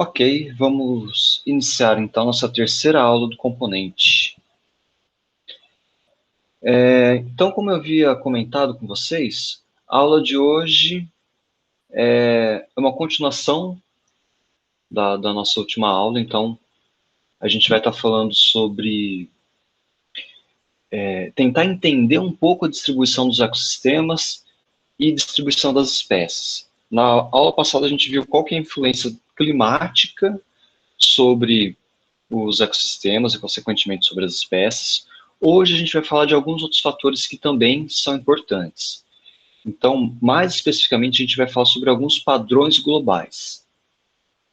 Ok, vamos iniciar então nossa terceira aula do componente. Então, como eu havia comentado com vocês, a aula de hoje é uma continuação da nossa última aula. Então, a gente vai estar falando sobre tentar entender um pouco a distribuição dos ecossistemas e distribuição das espécies. Na aula passada, a gente viu qual que é a influência climática sobre os ecossistemas e, consequentemente, sobre as espécies. Hoje a gente vai falar de alguns outros fatores que também são importantes. Então, mais especificamente, a gente vai falar sobre alguns padrões globais,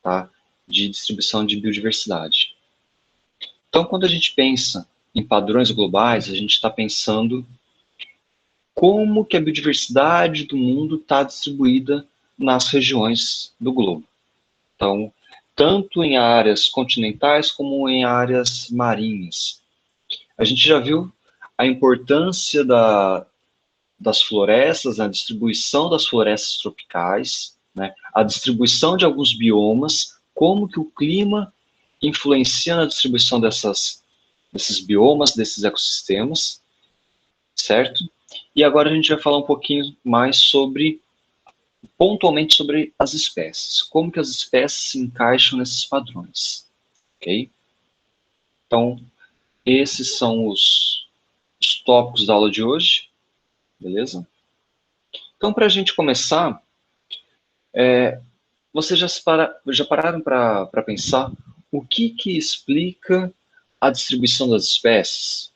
tá? De distribuição de biodiversidade. Então, quando a gente pensa em padrões globais, a gente está pensando como que a biodiversidade do mundo está distribuída nas regiões do globo. Então, tanto em áreas continentais como em áreas marinhas. A gente já viu a importância das florestas, a distribuição das florestas tropicais, né, a distribuição de alguns biomas, como que o clima influencia na distribuição desses biomas, desses ecossistemas, certo? E agora a gente vai falar um pouquinho mais pontualmente sobre as espécies, como que as espécies se encaixam nesses padrões, ok? Então, esses são os tópicos da aula de hoje, beleza? Então, para a gente começar, vocês já pararam para pensar o que explica a distribuição das espécies?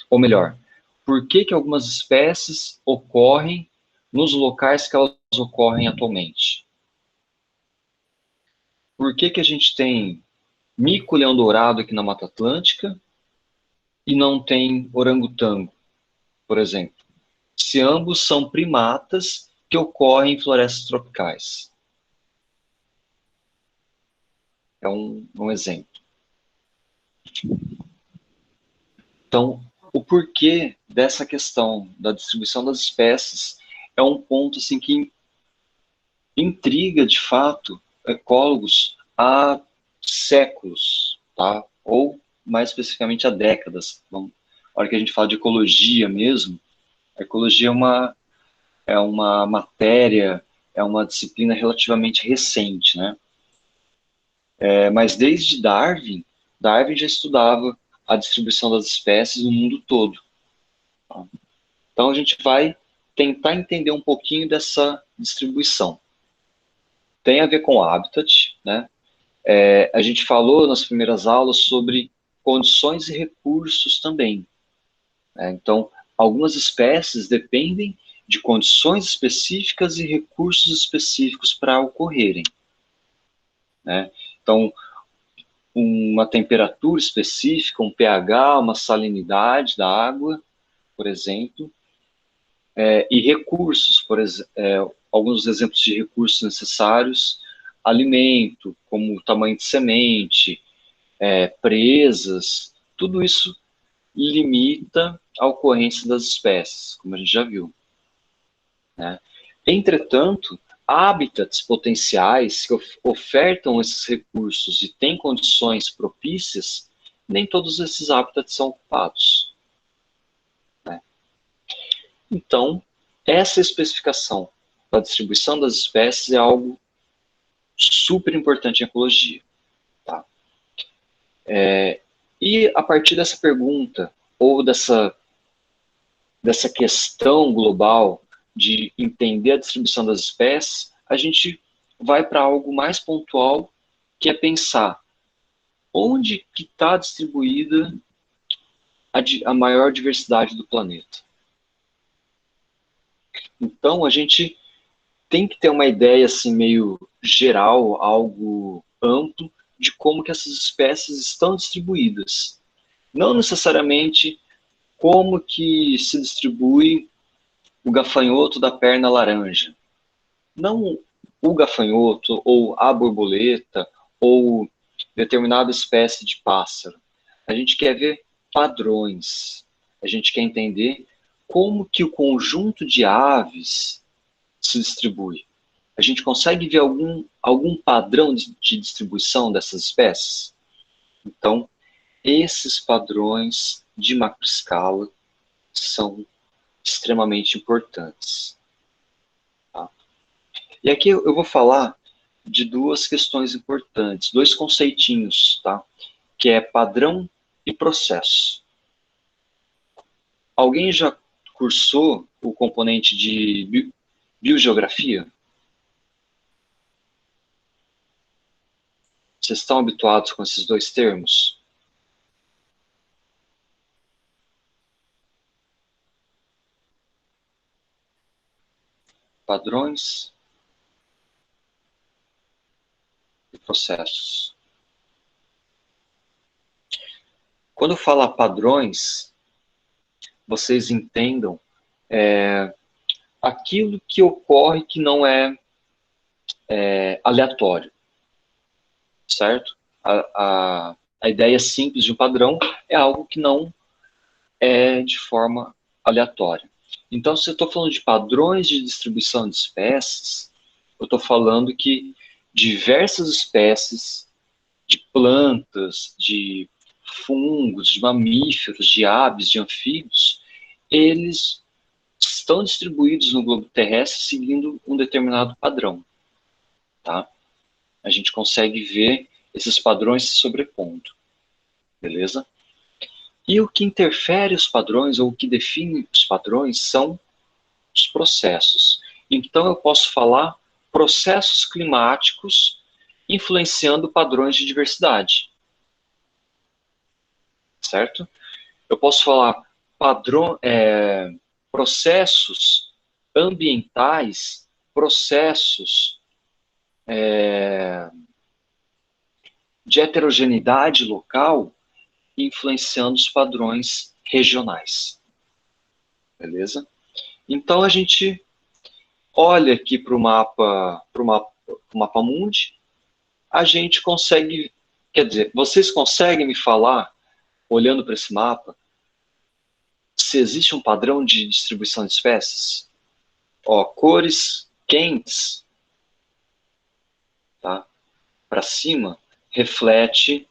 Ou melhor, por que algumas espécies ocorrem nos locais que elas ocorrem atualmente? Por que a gente tem mico-leão-dourado aqui na Mata Atlântica e não tem orangotango, por exemplo? Se ambos são primatas que ocorrem em florestas tropicais. É um exemplo. Então, o porquê dessa questão da distribuição das espécies é um ponto assim que intriga, de fato, ecólogos há séculos, tá? Ou, mais especificamente, há décadas. Bom, a hora que a gente fala de ecologia mesmo, a ecologia é uma matéria, é uma disciplina relativamente recente, né? Mas desde Darwin já estudava a distribuição das espécies no mundo todo. Tá? Então, a gente vai tentar entender um pouquinho dessa distribuição. Tem a ver com o habitat, né? A gente falou nas primeiras aulas sobre condições e recursos também, né? Então, algumas espécies dependem de condições específicas e recursos específicos para ocorrerem, né? Então, uma temperatura específica, um pH, uma salinidade da água, por exemplo, e recursos, alguns exemplos de recursos necessários, alimento, como o tamanho de semente, presas, tudo isso limita a ocorrência das espécies, como a gente já viu, né? Entretanto, hábitats potenciais que ofertam esses recursos e têm condições propícias, nem todos esses hábitats são ocupados, né? Então, essa especificação da distribuição das espécies é algo super importante em ecologia, tá? E a partir dessa pergunta, ou dessa questão global de entender a distribuição das espécies, a gente vai para algo mais pontual, que é pensar onde que está distribuída a maior diversidade do planeta. Então, a gente tem que ter uma ideia assim meio geral, algo amplo, de como que essas espécies estão distribuídas. Não necessariamente como que se distribui o gafanhoto da perna laranja. Não o gafanhoto, ou a borboleta, ou determinada espécie de pássaro. A gente quer ver padrões. A gente quer entender como que o conjunto de aves se distribui. A gente consegue ver algum padrão de distribuição dessas espécies? Então, esses padrões de macroescala são extremamente importantes. Tá? E aqui eu vou falar de duas questões importantes, dois conceitinhos, tá? Que é padrão e processo. Alguém já cursou o componente de biogeografia? Vocês estão habituados com esses dois termos? Padrões e processos. Quando eu falar padrões, vocês entendam aquilo que ocorre que não é aleatório, certo? A ideia simples de um padrão é algo que não é de forma aleatória. Então, se eu estou falando de padrões de distribuição de espécies, eu estou falando que diversas espécies de plantas, de fungos, de mamíferos, de aves, de anfíbios, eles estão distribuídos no globo terrestre seguindo um determinado padrão. Tá? A gente consegue ver esses padrões se sobrepondo. Beleza? E o que interfere os padrões, ou o que define os padrões, são os processos. Então, eu posso falar processos climáticos influenciando padrões de diversidade. Certo? Eu posso falar processos ambientais, processos de heterogeneidade local influenciando os padrões regionais. Beleza? Então a gente olha aqui para o mapa mundi, a gente consegue, quer dizer, vocês conseguem me falar, olhando para esse mapa, se existe um padrão de distribuição de espécies? Ó, cores quentes, tá? Para cima, reflete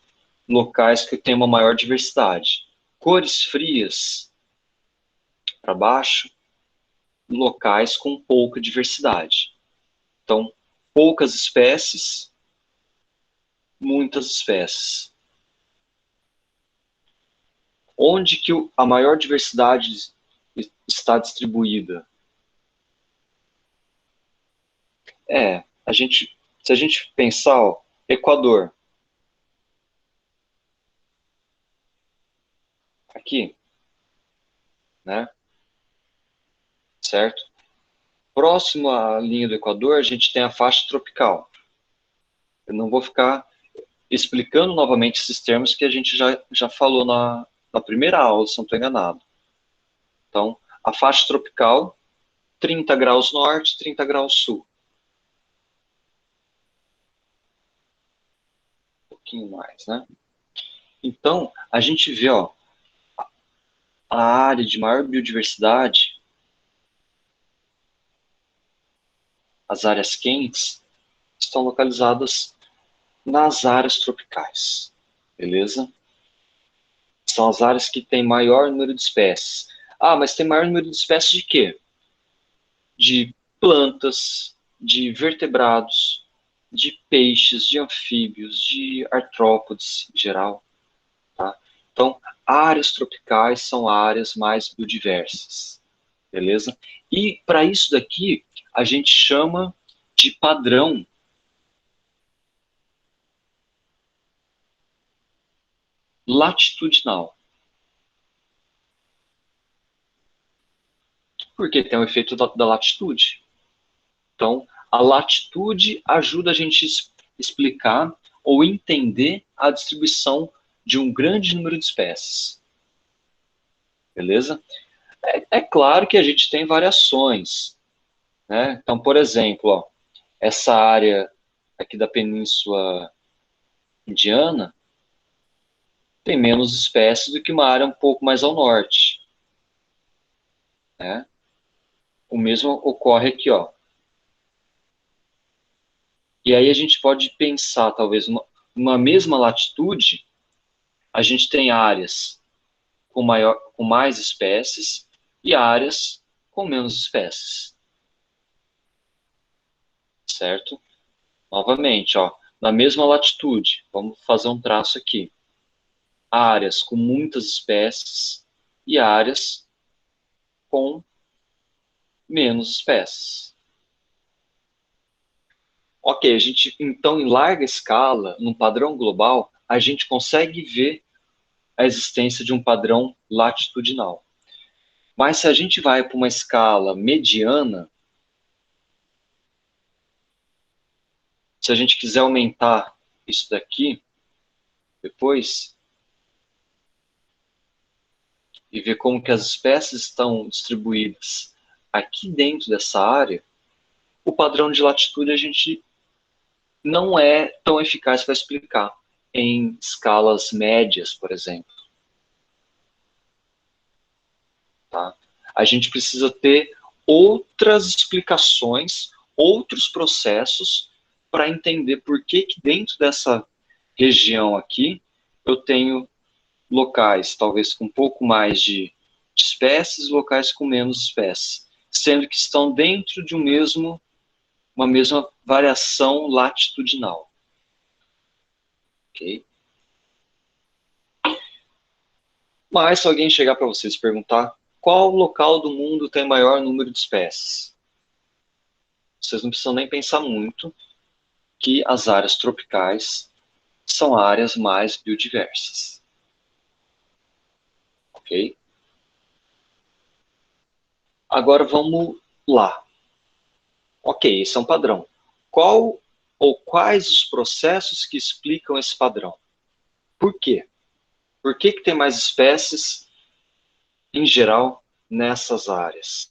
locais que têm uma maior diversidade. Cores frias, para baixo, locais com pouca diversidade. Então, poucas espécies, muitas espécies. Onde que a maior diversidade está distribuída? Se a gente pensar, ó, Equador, aqui, né? Certo? Próximo à linha do Equador, a gente tem a faixa tropical. Eu não vou ficar explicando novamente esses termos que a gente já falou na primeira aula, se não estou enganado. Então, a faixa tropical, 30 graus norte, 30 graus sul. Um pouquinho mais, né? Então, a gente vê, ó, a área de maior biodiversidade, as áreas quentes, estão localizadas nas áreas tropicais, beleza? São as áreas que têm maior número de espécies. Ah, mas tem maior número de espécies de quê? De plantas, de vertebrados, de peixes, de anfíbios, de artrópodes em geral. Tá? Então, áreas tropicais são áreas mais biodiversas, beleza? E para isso daqui, a gente chama de padrão latitudinal. Porque tem o efeito da latitude. Então, a latitude ajuda a gente a explicar ou entender a distribuição de um grande número de espécies. Beleza? É claro que a gente tem variações. Né? Então, por exemplo, ó, essa área aqui da Península Indiana tem menos espécies do que uma área um pouco mais ao norte. Né? O mesmo ocorre aqui, ó. E aí a gente pode pensar, talvez, uma mesma latitude, a gente tem áreas com mais espécies e áreas com menos espécies. Certo? Novamente, ó, na mesma latitude, vamos fazer um traço aqui. Áreas com muitas espécies e áreas com menos espécies. Ok, a gente, então, em larga escala, num padrão global, a gente consegue ver a existência de um padrão latitudinal. Mas se a gente vai para uma escala mediana, se a gente quiser aumentar isso daqui, depois, e ver como que as espécies estão distribuídas aqui dentro dessa área, o padrão de latitude a gente não é tão eficaz para explicar em escalas médias, por exemplo. Tá? A gente precisa ter outras explicações, outros processos para entender por que que dentro dessa região aqui eu tenho locais talvez com um pouco mais de espécies, locais com menos espécies, sendo que estão dentro de uma mesma variação latitudinal. Ok? Mas se alguém chegar para vocês e perguntar qual local do mundo tem maior número de espécies, vocês não precisam nem pensar muito que as áreas tropicais são áreas mais biodiversas. Ok? Agora vamos lá. Ok, esse é um padrão. Qual ou quais os processos que explicam esse padrão? Por quê? Por que que tem mais espécies, em geral, nessas áreas?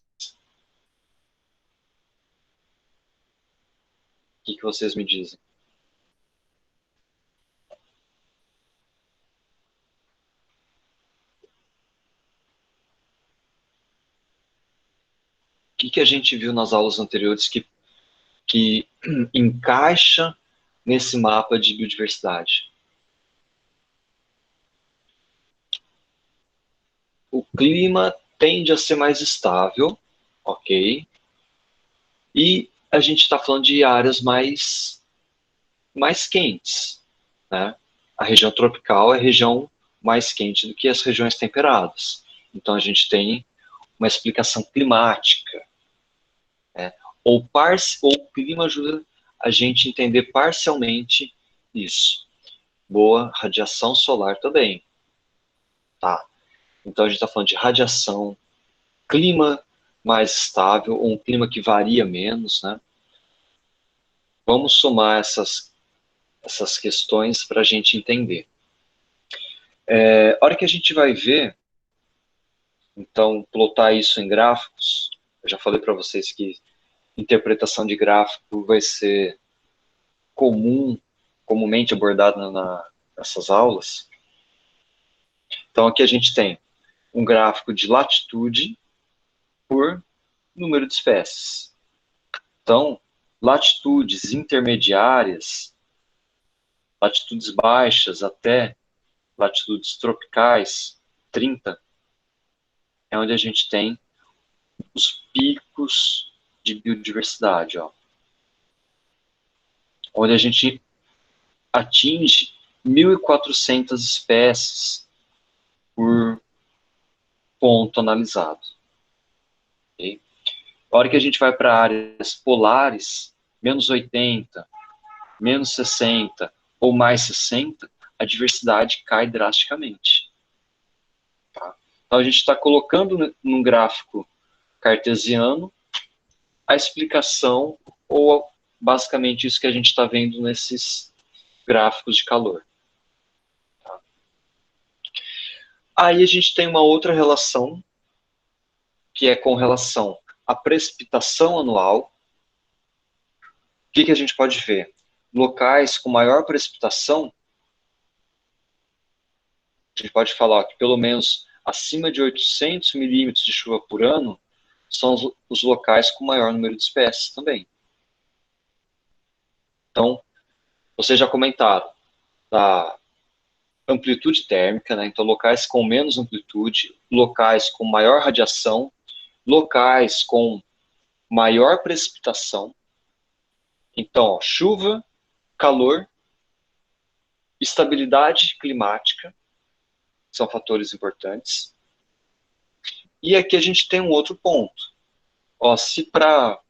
O que que vocês me dizem? O que que a gente viu nas aulas anteriores que encaixa nesse mapa de biodiversidade? O clima tende a ser mais estável, ok? E a gente está falando de áreas mais quentes, né? A região tropical é a região mais quente do que as regiões temperadas. Então a gente tem uma explicação climática, né? Ou o clima ajuda a gente a entender parcialmente isso. Boa radiação solar também, tá? Então a gente está falando de radiação, clima mais estável, ou um clima que varia menos, né? Vamos somar essas questões para a gente entender. A hora que a gente vai ver, então, plotar isso em gráficos, eu já falei para vocês que interpretação de gráfico vai ser comumente abordada nessas aulas. Então, aqui a gente tem um gráfico de latitude por número de espécies. Então, latitudes intermediárias, latitudes baixas até latitudes tropicais, 30, é onde a gente tem os picos de biodiversidade, ó, onde a gente atinge 1.400 espécies por ponto analisado. Okay? A hora que a gente vai para áreas polares, menos 80, menos 60 ou mais 60, a diversidade cai drasticamente. Tá? Então a gente está colocando num gráfico cartesiano a explicação ou basicamente isso que a gente está vendo nesses gráficos de calor. Tá? Aí a gente tem uma outra relação, que é com relação à precipitação anual. O que a gente pode ver? Locais com maior precipitação, a gente pode falar que pelo menos acima de 800 milímetros de chuva por ano são os locais com maior número de espécies também. Então, vocês já comentaram da amplitude térmica, né? Então, locais com menos amplitude, locais com maior radiação, locais com maior precipitação. Então, ó, chuva, calor, estabilidade climática são fatores importantes. E aqui a gente tem um outro ponto. Ó, se para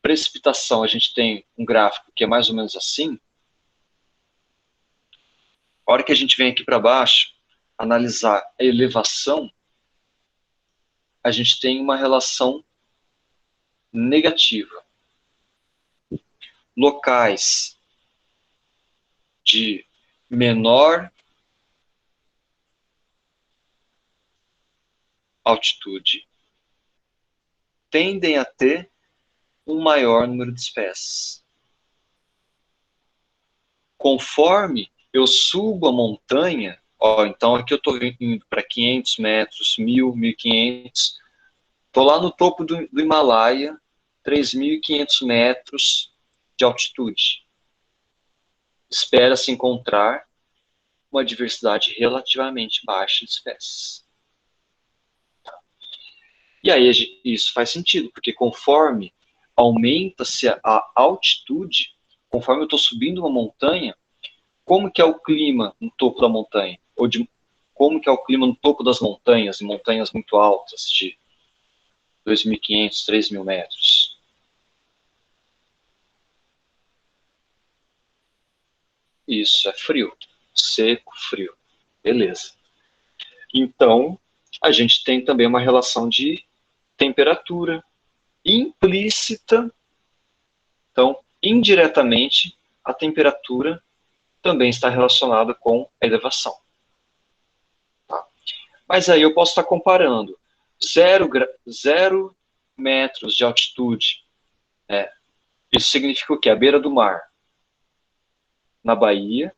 precipitação a gente tem um gráfico que é mais ou menos assim, a hora que a gente vem aqui para baixo, analisar a elevação, a gente tem uma relação negativa. Locais de menor altitude tendem a ter um maior número de espécies. Conforme eu subo a montanha, ó, então aqui eu estou indo para 500 metros, 1.000, 1.500, estou lá no topo do Himalaia, 3.500 metros de altitude. Espera-se encontrar uma diversidade relativamente baixa de espécies. E aí isso faz sentido, porque conforme aumenta-se a altitude, conforme eu estou subindo uma montanha, como que é o clima no topo da montanha? Como que é o clima no topo das montanhas, em montanhas muito altas, de 2.500, 3.000 metros? Isso, é frio. Seco, frio. Beleza. Então, a gente tem também uma relação de temperatura implícita. Então, indiretamente, a temperatura também está relacionada com a elevação. Tá? Mas aí eu posso estar comparando 0 metros de altitude. Isso significa o quê? A beira do mar, na Bahia.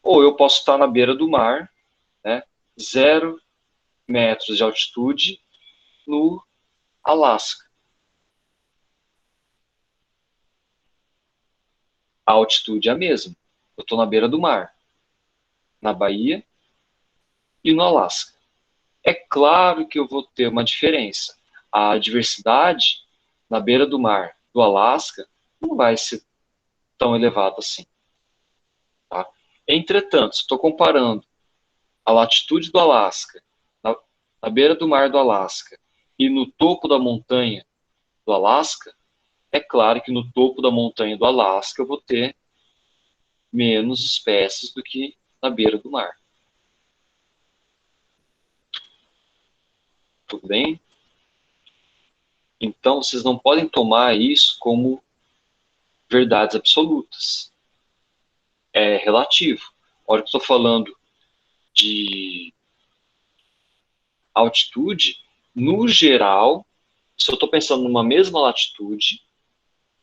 Ou eu posso estar na beira do mar, né, 0 metros de altitude, no Alasca. A altitude é a mesma. Eu estou na beira do mar, na Bahia e no Alasca. É claro que eu vou ter uma diferença. A diversidade na beira do mar do Alasca não vai ser tão elevada assim. Tá? Entretanto, se estou comparando a latitude do Alasca, na beira do mar do Alasca, e no topo da montanha do Alasca, é claro que no topo da montanha do Alasca eu vou ter menos espécies do que na beira do mar. Tudo bem? Então, vocês não podem tomar isso como verdades absolutas. É relativo. A hora que eu estou falando de altitude, no geral, se eu estou pensando numa mesma latitude,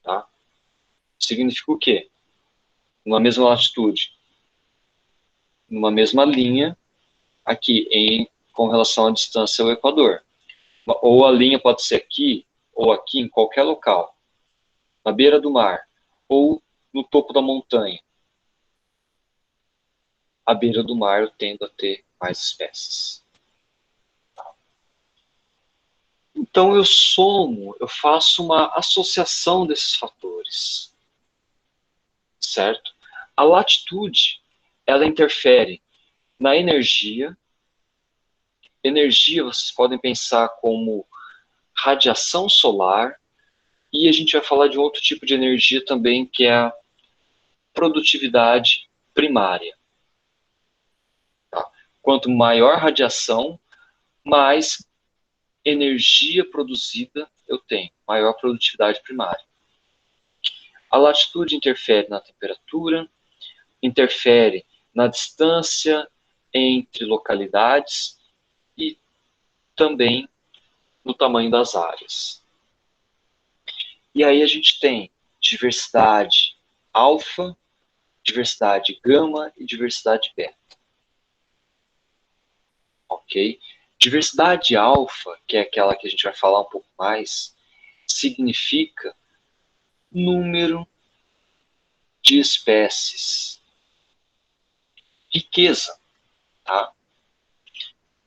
tá? Significa o quê? Numa mesma latitude, numa mesma linha, aqui, com relação à distância ao Equador. Ou a linha pode ser aqui, ou aqui, em qualquer local. Na beira do mar, ou no topo da montanha. À beira do mar eu tendo a ter mais espécies. Então eu faço uma associação desses fatores, certo? A latitude, ela interfere na energia. Energia vocês podem pensar como radiação solar, e a gente vai falar de um outro tipo de energia também, que é a produtividade primária. Tá? Quanto maior radiação, mais energia produzida eu tenho, maior produtividade primária. A latitude interfere na temperatura, interfere na distância entre localidades e também no tamanho das áreas. E aí a gente tem diversidade alfa, diversidade gama e diversidade beta. Ok? Diversidade alfa, que é aquela que a gente vai falar um pouco mais, significa número de espécies. Riqueza, tá?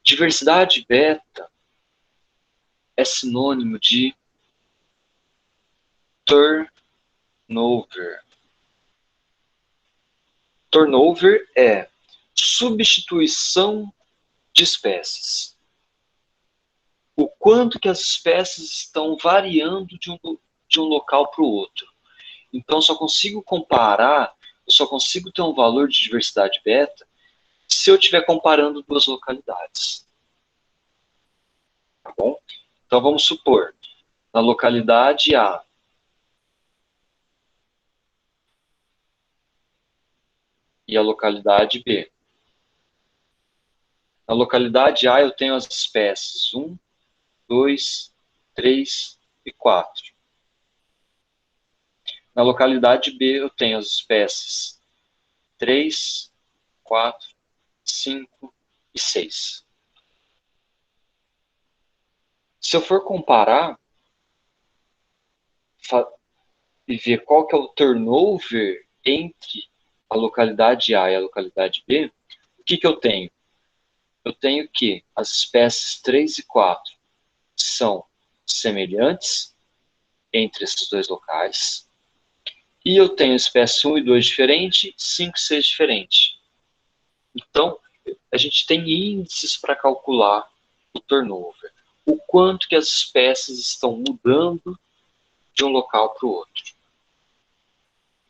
Diversidade beta é sinônimo de turnover. Turnover é substituição de espécies. O quanto que as espécies estão variando de um local para o outro. Então, eu só consigo comparar, eu só consigo ter um valor de diversidade beta se eu estiver comparando duas localidades. Tá bom? Então, vamos supor, na localidade A, e a localidade B. Na localidade A, eu tenho as espécies 1, 2, 3 e 4. Na localidade B, eu tenho as espécies 3, 4, 5 e 6. Se eu for comparar e ver qual que é o turnover entre a localidade A e a localidade B, o que eu tenho? Eu tenho que as espécies 3 e 4 são semelhantes entre esses dois locais, e eu tenho espécie 1 e 2 diferente, 5 e 6 diferente. Então, a gente tem índices para calcular o turnover. O quanto que as espécies estão mudando de um local para o outro.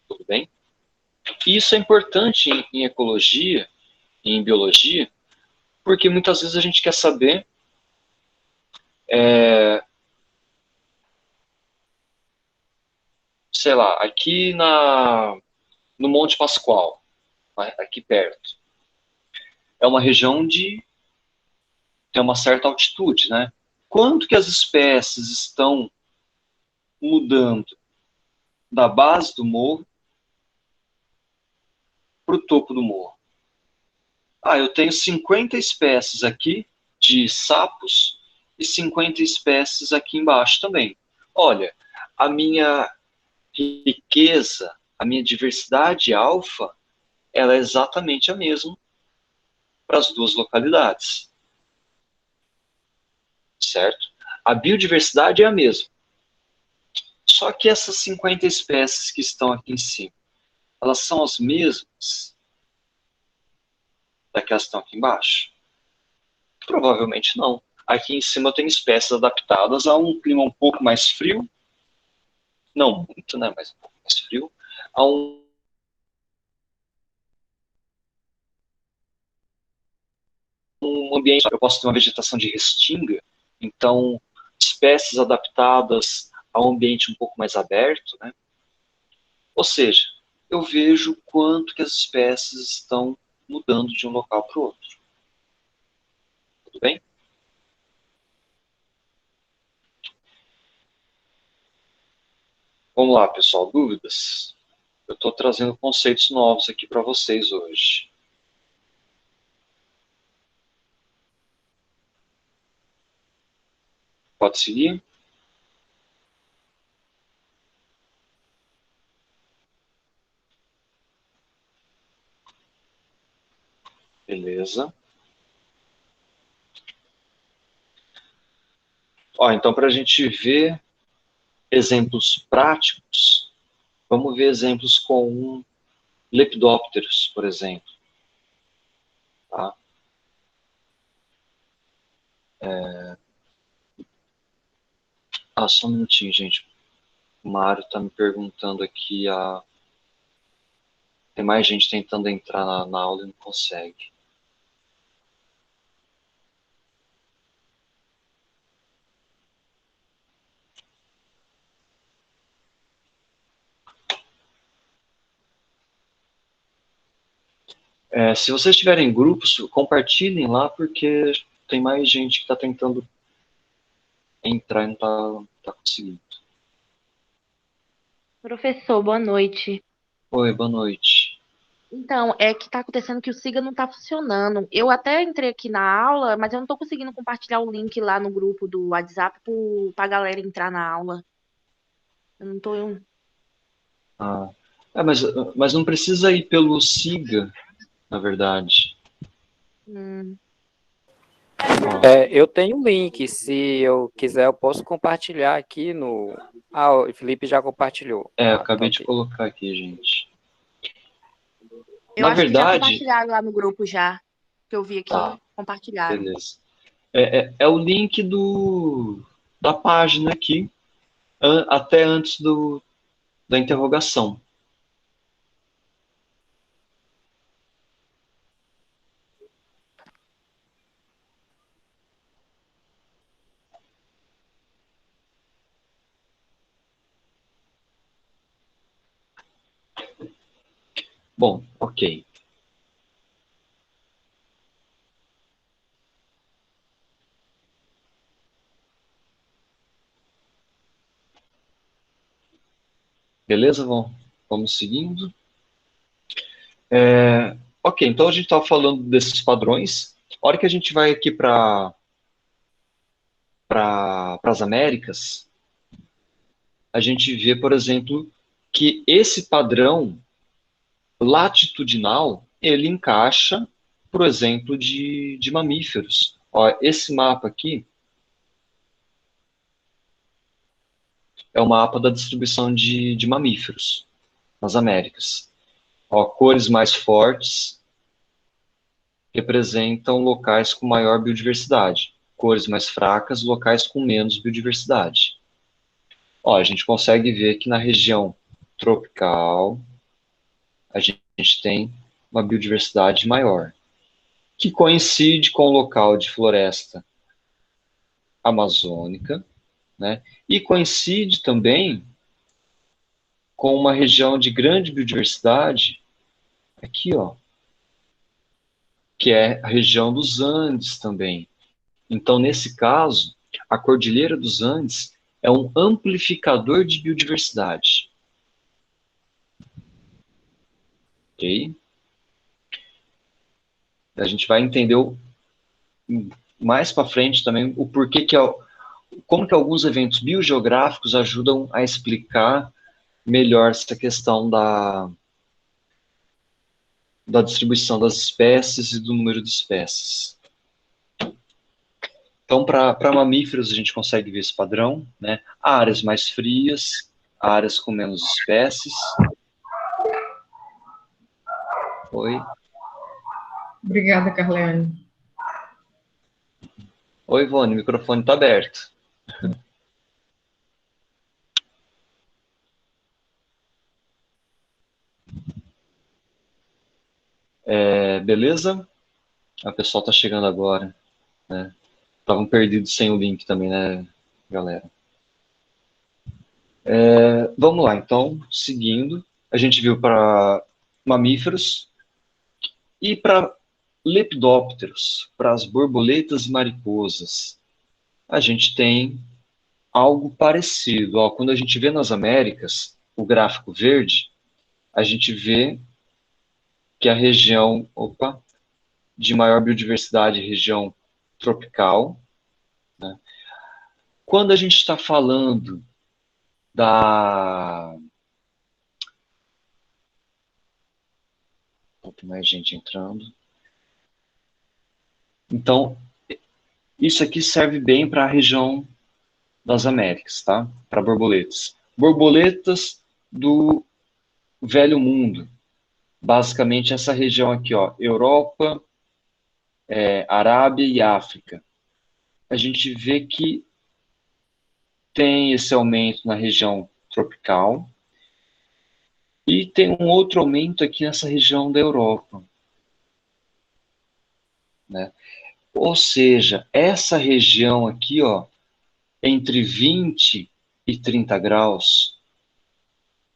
Tudo bem? Isso é importante em ecologia, em biologia, porque muitas vezes a gente quer saber sei lá, aqui no Monte Pascoal, aqui perto. É uma região de tem uma certa altitude, né? Quanto que as espécies estão mudando da base do morro para o topo do morro? Ah, eu tenho 50 espécies aqui de sapos e 50 espécies aqui embaixo também. Olha, a minha riqueza, a minha diversidade alfa, ela é exatamente a mesma para as duas localidades, certo? A biodiversidade é a mesma. Só que essas 50 espécies que estão aqui em cima, elas são as mesmas daquelas que estão aqui embaixo? Provavelmente não. Aqui em cima eu tenho espécies adaptadas a um clima um pouco mais frio, não muito, né, mas um pouco mais frio, a um ambiente, eu posso ter uma vegetação de restinga, então espécies adaptadas a um ambiente um pouco mais aberto, né? Ou seja, eu vejo quanto que as espécies estão mudando de um local para o outro. Tudo bem? Vamos lá, pessoal, dúvidas? Eu estou trazendo conceitos novos aqui para vocês hoje. Pode seguir? Beleza. Ó, então, para a gente ver exemplos práticos, vamos ver exemplos com lepidópteros, por exemplo. Tá? Só um minutinho, gente. O Mário está me perguntando aqui. Tem mais gente tentando entrar na aula e não consegue. Se vocês tiverem grupos, compartilhem lá, porque tem mais gente que está tentando entrar e não está conseguindo. Professor, boa noite. Oi, boa noite. Então, é que tá acontecendo que o Siga não tá funcionando. Eu até entrei aqui na aula, mas eu não tô conseguindo compartilhar o link lá no grupo do WhatsApp pra galera entrar na aula. Eu não tô. Ah, mas não precisa ir pelo SIGA, na verdade. Hum. Ó, Eu tenho um link, se eu quiser eu posso compartilhar aqui no... Ah, o Felipe já compartilhou. eu Ah, tá acabei de ok. colocar aqui, gente. Eu Na acho que já verdade, compartilharam lá no grupo já, que eu vi tá, aqui, compartilharam. beleza. É o link da página aqui, até antes da interrogação. Bom, ok. Beleza? Vamos seguindo. Ok, então a gente estava falando desses padrões. A hora que a gente vai aqui para as Américas, a gente vê, por exemplo, que esse padrão latitudinal, ele encaixa, por exemplo, de mamíferos. Ó, esse mapa aqui é o mapa da distribuição de mamíferos nas Américas. Ó, cores mais fortes representam locais com maior biodiversidade. Cores mais fracas, locais com menos biodiversidade. Ó, a gente consegue ver que na região tropical a gente tem uma biodiversidade maior, que coincide com o local de floresta amazônica, né? E coincide também com uma região de grande biodiversidade aqui, ó, que é a região dos Andes também. Então, nesse caso, a Cordilheira dos Andes é um amplificador de biodiversidade. Ok? A gente vai entender mais para frente também o porquê como que alguns eventos biogeográficos ajudam a explicar melhor essa questão da distribuição das espécies e do número de espécies. Então, para mamíferos, a gente consegue ver esse padrão, né? Áreas mais frias, áreas com menos espécies. Oi. Obrigada, Carleane. Oi, Ivone, o microfone está aberto. Beleza? A pessoa está chegando agora, né? Estavam perdidos sem o link também, né, galera? Vamos lá, então, seguindo. A gente viu para mamíferos e para lepidópteros, para as borboletas e mariposas. A gente tem algo parecido. Ó, quando a gente vê nas Américas, o gráfico verde, a gente vê que a região, de maior biodiversidade, região tropical, né? Quando a gente está falando da... Tem mais gente entrando. Então, isso aqui serve bem para a região das Américas, tá? Para borboletas. Borboletas do Velho Mundo. Basicamente essa região aqui, ó, Europa, Arábia e África. A gente vê que tem esse aumento na região tropical e tem um outro aumento aqui nessa região da Europa, né? Ou seja, essa região aqui, ó, entre 20 e 30 graus,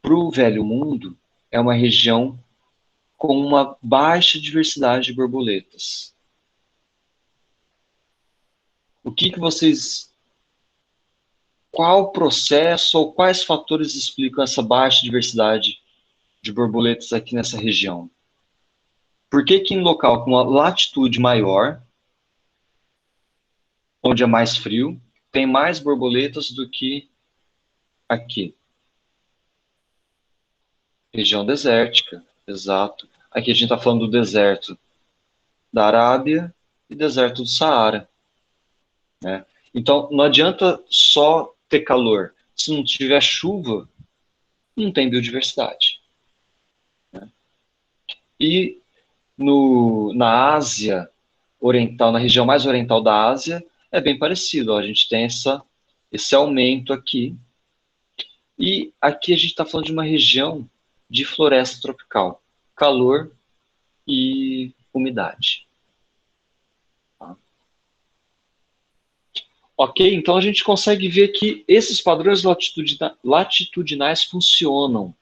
para o Velho Mundo, é uma região com uma baixa diversidade de borboletas. O que vocês... Qual o processo ou quais fatores explicam essa baixa diversidade de borboletas aqui nessa região? Por que que em local com uma latitude maior, onde é mais frio, tem mais borboletas do que aqui? Região desértica, exato. Aqui a gente está falando do deserto da Arábia e deserto do Saara, né? Então, não adianta só ter calor. Se não tiver chuva, não tem biodiversidade. E na Ásia Oriental, na região mais oriental da Ásia, é bem parecido. Ó, a gente tem esse aumento aqui. E aqui a gente está falando de uma região de floresta tropical. Calor e umidade. Tá? Ok? Então a gente consegue ver que esses padrões latitudinais funcionam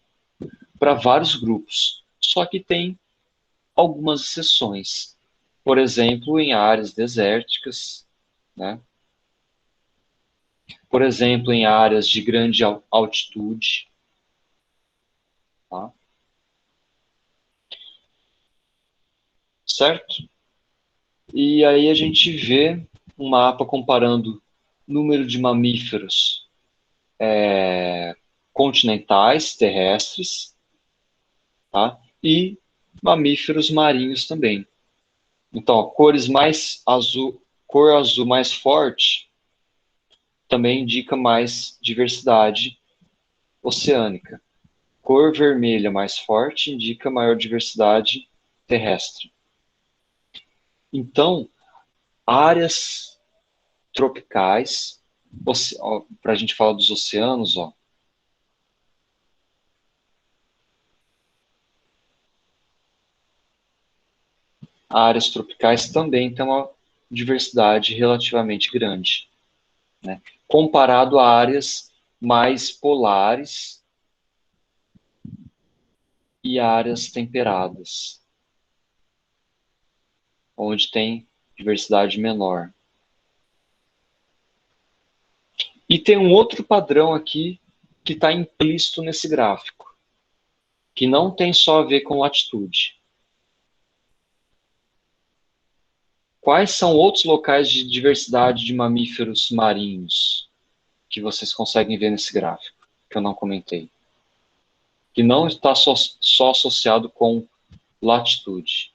para vários grupos. Só que tem algumas exceções. Por exemplo, em áreas desérticas, né? Por exemplo, em áreas de grande altitude. Tá? Certo? E aí a gente vê um mapa comparando número de mamíferos continentais, terrestres, tá? E mamíferos marinhos também. Então, ó, cor azul mais forte também indica mais diversidade oceânica. Cor vermelha mais forte indica maior diversidade terrestre. Então, áreas tropicais, para a gente falar dos oceanos, ó, áreas tropicais também têm uma diversidade relativamente grande, né? Comparado a áreas mais polares e áreas temperadas, onde tem diversidade menor. E tem um outro padrão aqui que está implícito nesse gráfico, que não tem só a ver com latitude. Quais são outros locais de diversidade de mamíferos marinhos que vocês conseguem ver nesse gráfico, que eu não comentei? Que não está só associado com latitude.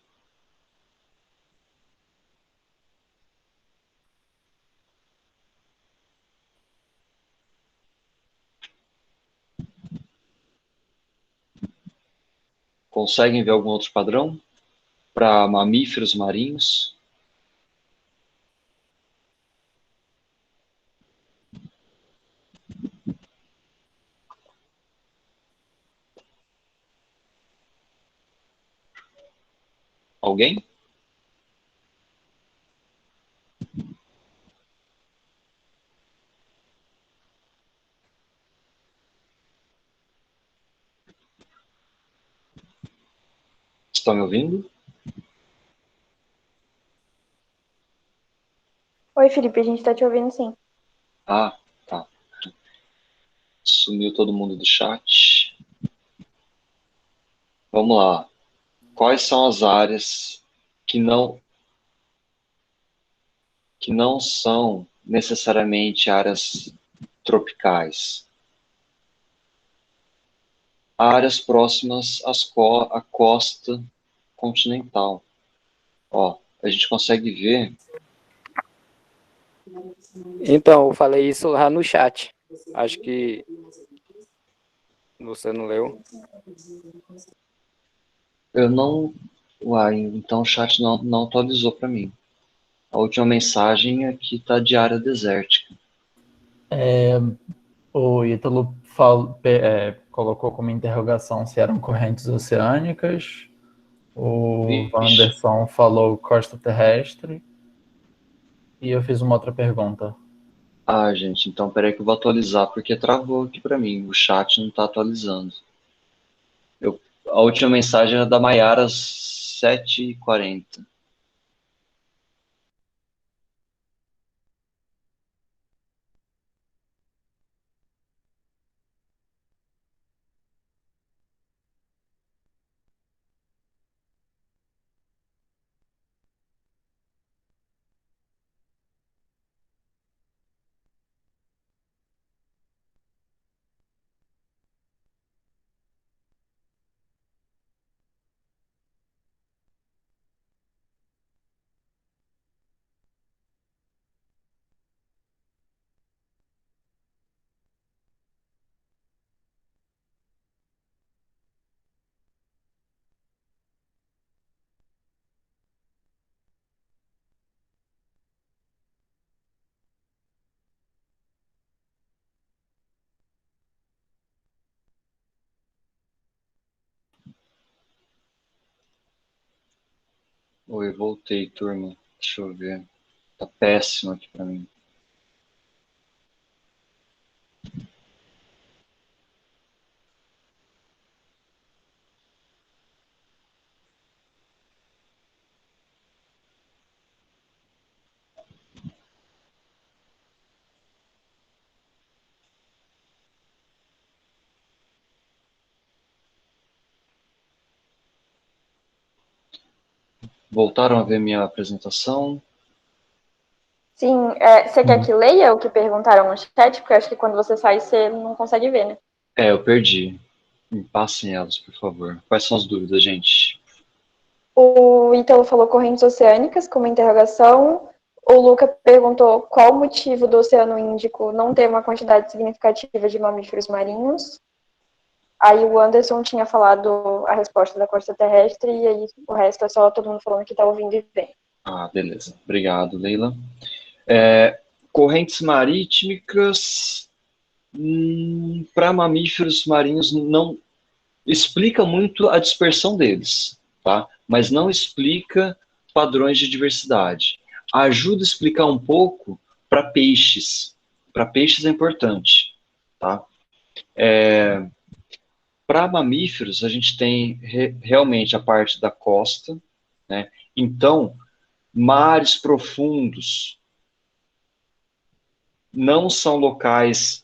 Conseguem ver algum outro padrão para mamíferos marinhos? Alguém? Estão me ouvindo? Oi, Felipe, a gente tá te ouvindo sim. Ah, tá. Sumiu todo mundo do chat. Vamos lá. Quais são as áreas que não são necessariamente áreas tropicais? Áreas próximas à costa continental. Ó, a gente consegue ver. Então, eu falei isso lá no chat. Acho que você não leu. Eu não. Uai, então o chat não atualizou para mim. A última mensagem aqui está de área desértica. O Ítalo colocou como interrogação se eram correntes oceânicas. O Wanderson falou costa terrestre. E eu fiz uma outra pergunta. Ah, gente, então peraí que eu vou atualizar, porque travou aqui para mim. O chat não está atualizando. A última mensagem era da Maiara às 7h40. Oi, voltei, turma. Deixa eu ver. Tá péssimo aqui para mim. Voltaram a ver minha apresentação? Sim, você quer que leia o que perguntaram no chat? Porque eu acho que quando você sai, você não consegue ver, né? Eu perdi. Me passem elas, por favor. Quais são as dúvidas, gente? O Ítalo falou correntes oceânicas como interrogação. O Luca perguntou qual o motivo do Oceano Índico não ter uma quantidade significativa de mamíferos marinhos. Aí o Anderson tinha falado a resposta da costa terrestre, e aí o resto é só todo mundo falando que tá ouvindo e vendo. Beleza. Obrigado, Leila. Correntes marítimas, para mamíferos marinhos, não explica muito a dispersão deles, tá? Mas não explica padrões de diversidade. Ajuda a explicar um pouco para peixes. Para peixes é importante, tá? Para mamíferos, a gente tem realmente a parte da costa, né? Então, mares profundos não são locais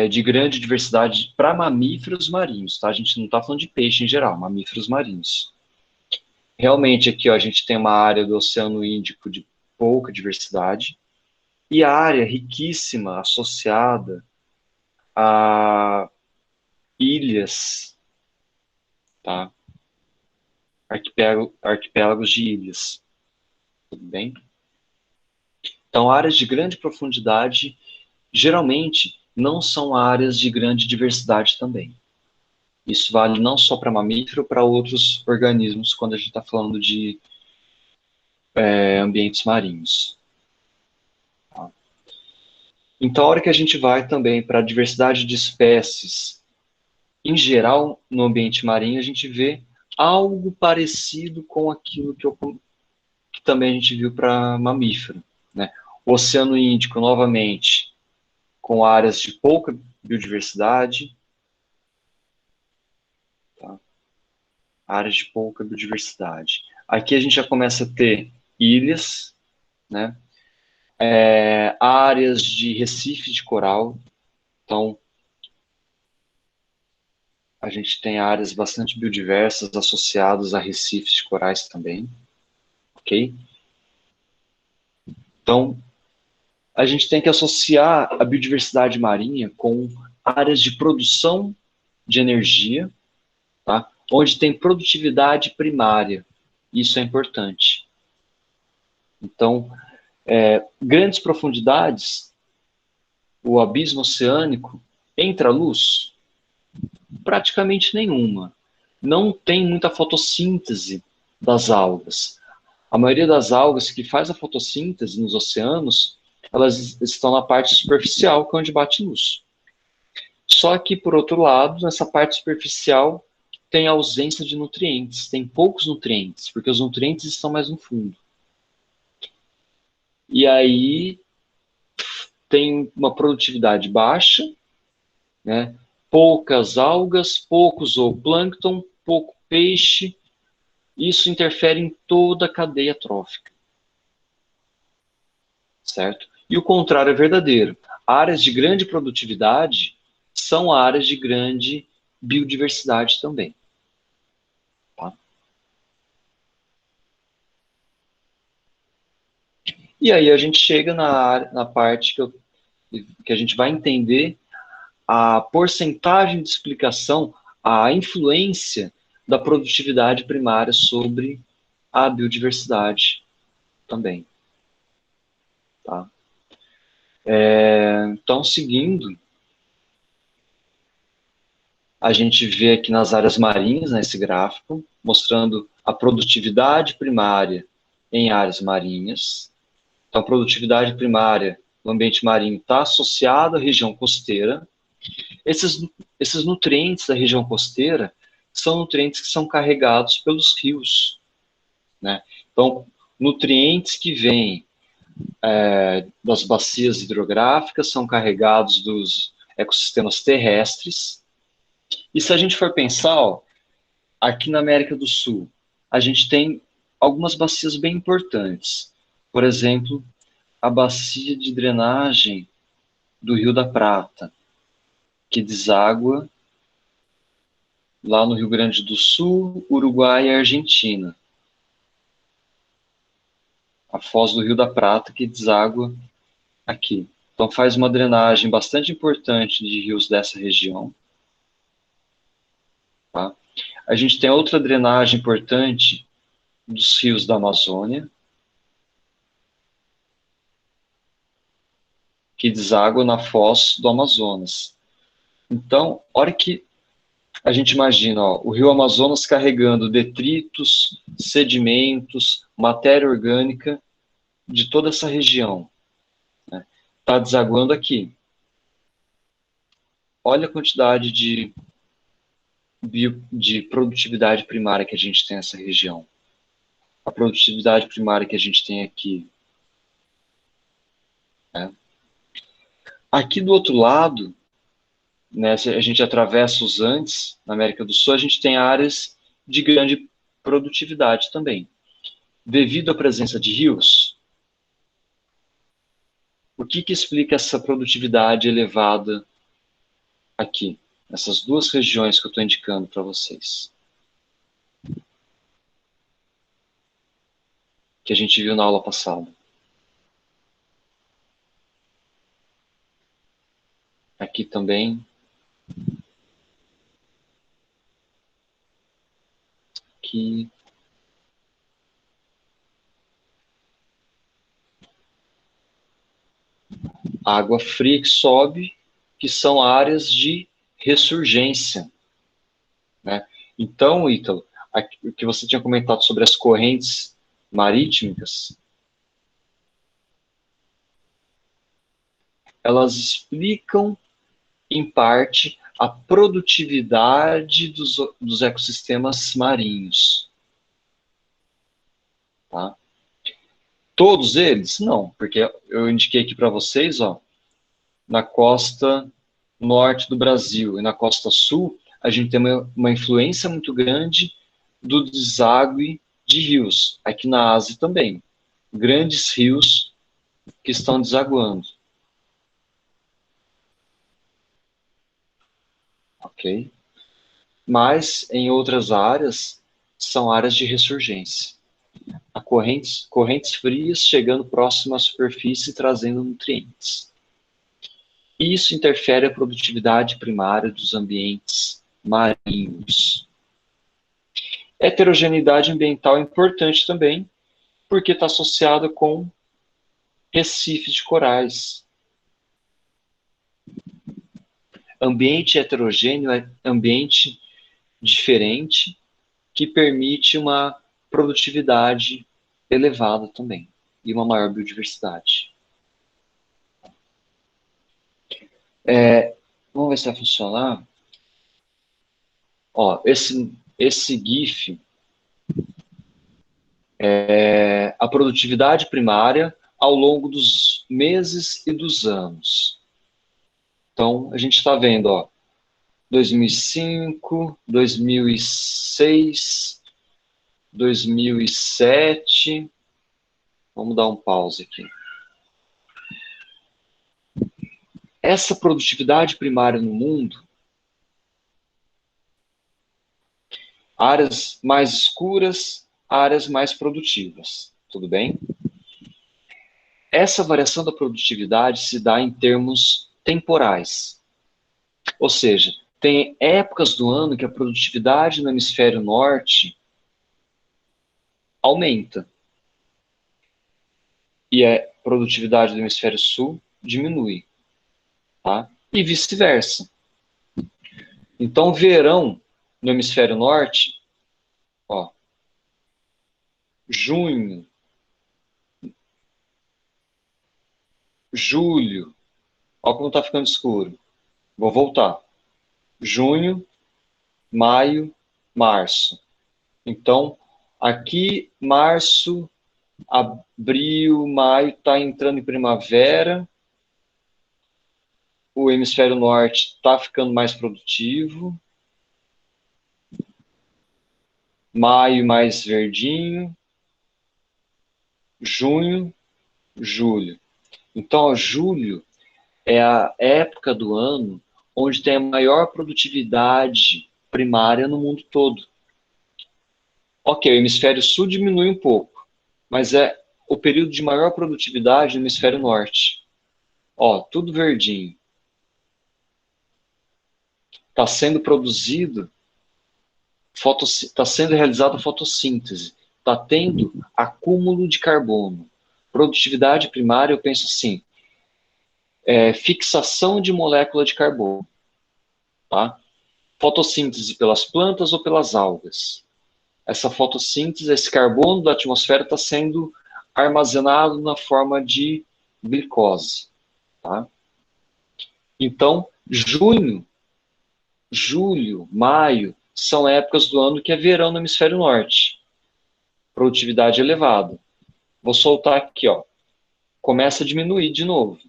de grande diversidade para mamíferos marinhos, tá? A gente não está falando de peixe em geral, mamíferos marinhos. Realmente aqui, ó, a gente tem uma área do Oceano Índico de pouca diversidade e a área riquíssima associada a ilhas, tá? Arquipélagos de ilhas, tudo bem? Então, áreas de grande profundidade, geralmente, não são áreas de grande diversidade também. Isso vale não só para mamífero, para outros organismos, quando a gente está falando de ambientes marinhos. Tá? Então, a hora que a gente vai também para a diversidade de espécies, em geral, no ambiente marinho, a gente vê algo parecido com aquilo que também a gente viu para mamífero, né? O Oceano Índico, novamente, com áreas de pouca biodiversidade, tá? Áreas de pouca biodiversidade. Aqui a gente já começa a ter ilhas, né? Áreas de recifes de coral. Então, a gente tem áreas bastante biodiversas associadas a recifes de corais também, ok? Então, a gente tem que associar a biodiversidade marinha com áreas de produção de energia, tá? Onde tem produtividade primária. Isso é importante. Então, grandes profundidades, o abismo oceânico, entra luz? Praticamente nenhuma. Não tem muita fotossíntese das algas. A maioria das algas que faz a fotossíntese nos oceanos, elas estão na parte superficial, que é onde bate luz. Só que, por outro lado, nessa parte superficial, tem ausência de nutrientes, tem poucos nutrientes, porque os nutrientes estão mais no fundo. E aí tem uma produtividade baixa, né? Poucas algas, pouco zooplâncton, pouco peixe. Isso interfere em toda a cadeia trófica. Certo? E o contrário é verdadeiro. Áreas de grande produtividade são áreas de grande biodiversidade também. Tá? E aí a gente chega na parte que a gente vai entender a porcentagem de explicação, a influência da produtividade primária sobre a biodiversidade também. Tá? Então, seguindo, a gente vê aqui nas áreas marinhas, nesse gráfico, mostrando a produtividade primária em áreas marinhas. Então, a produtividade primária no ambiente marinho está associada à região costeira. Esses nutrientes da região costeira são nutrientes que são carregados pelos rios, né? Então, nutrientes que vêm das bacias hidrográficas são carregados dos ecossistemas terrestres. E se a gente for pensar, ó, aqui na América do Sul, a gente tem algumas bacias bem importantes. Por exemplo, a bacia de drenagem do Rio da Prata, que deságua lá no Rio Grande do Sul, Uruguai e Argentina. A foz do Rio da Prata, que deságua aqui. Então faz uma drenagem bastante importante de rios dessa região. Tá? A gente tem outra drenagem importante dos rios da Amazônia, que deságua na foz do Amazonas. Então, a hora que a gente imagina, ó, o rio Amazonas carregando detritos, sedimentos, matéria orgânica de toda essa região, né? Tá desaguando aqui. Olha a quantidade de produtividade primária que a gente tem nessa região. A produtividade primária que a gente tem aqui. Né? Aqui do outro lado, né, se a gente atravessa os Andes, na América do Sul, a gente tem áreas de grande produtividade também. Devido à presença de rios, o que explica essa produtividade elevada aqui, nessas duas regiões que eu estou indicando para vocês? Que a gente viu na aula passada. Aqui também. Aqui. Água fria que sobe, que são áreas de ressurgência. Né? Então, Ítalo, o que você tinha comentado sobre as correntes marítimas, elas explicam, em parte, a produtividade dos ecossistemas marinhos. Tá? Todos eles? Não, porque eu indiquei aqui para vocês, ó, na costa norte do Brasil e na costa sul, a gente tem uma influência muito grande do deságue de rios. Aqui na Ásia também. Grandes rios que estão desaguando. Ok? Mas, em outras áreas, são áreas de ressurgência. Há correntes frias chegando próximo à superfície e trazendo nutrientes. Isso interfere a produtividade primária dos ambientes marinhos. Heterogeneidade ambiental é importante também, porque está associada com recifes de corais. Ambiente heterogêneo é ambiente diferente que permite uma produtividade elevada também e uma maior biodiversidade. Vamos ver se vai funcionar. Ó, esse GIF é a produtividade primária ao longo dos meses e dos anos. Então, a gente está vendo, ó, 2005, 2006, 2007. Vamos dar um pause aqui. Essa produtividade primária no mundo, áreas mais escuras, áreas mais produtivas, tudo bem? Essa variação da produtividade se dá em termos temporais. Ou seja, tem épocas do ano que a produtividade no hemisfério norte aumenta. E a produtividade do hemisfério sul diminui. Tá? E vice-versa. Então, verão no hemisfério norte, ó, junho, julho, ó como está ficando escuro. Vou voltar. Junho, maio, março. Então, Aqui, março, abril, maio, está entrando em primavera. O hemisfério norte está ficando mais produtivo. Maio mais verdinho. Junho, julho. Então, ó, julho é a época do ano onde tem a maior produtividade primária no mundo todo. Ok, o hemisfério sul diminui um pouco, mas é o período de maior produtividade no hemisfério norte. Ó, tudo verdinho. Está sendo produzido, está sendo realizada a fotossíntese, está tendo acúmulo de carbono. Produtividade primária, eu penso assim, fixação de molécula de carbono. Tá? Fotossíntese pelas plantas ou pelas algas. Essa fotossíntese, esse carbono da atmosfera está sendo armazenado na forma de glicose. Tá? Então, junho, julho, maio, são épocas do ano que é verão no hemisfério norte. Produtividade elevada. Vou soltar aqui, ó. Começa a diminuir de novo.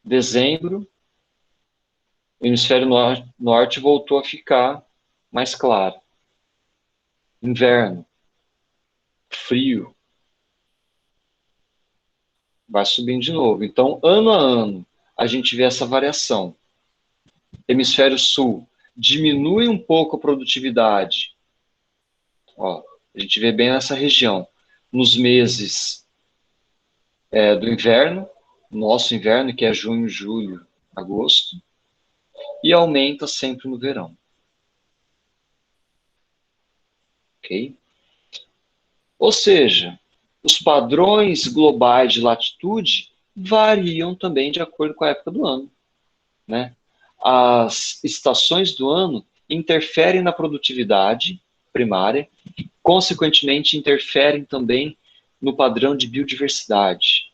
Dezembro, o hemisfério norte voltou a ficar mais claro. Inverno, frio, vai subindo de novo. Então, ano a ano, a gente vê essa variação. Hemisfério sul, diminui um pouco a produtividade. Ó, a gente vê bem nessa região. Nos meses do inverno, nosso inverno, que é junho, julho, agosto, e aumenta sempre no verão. Ok? Ou seja, os padrões globais de latitude variam também de acordo com a época do ano, né? As estações do ano interferem na produtividade primária, consequentemente interferem também no padrão de biodiversidade.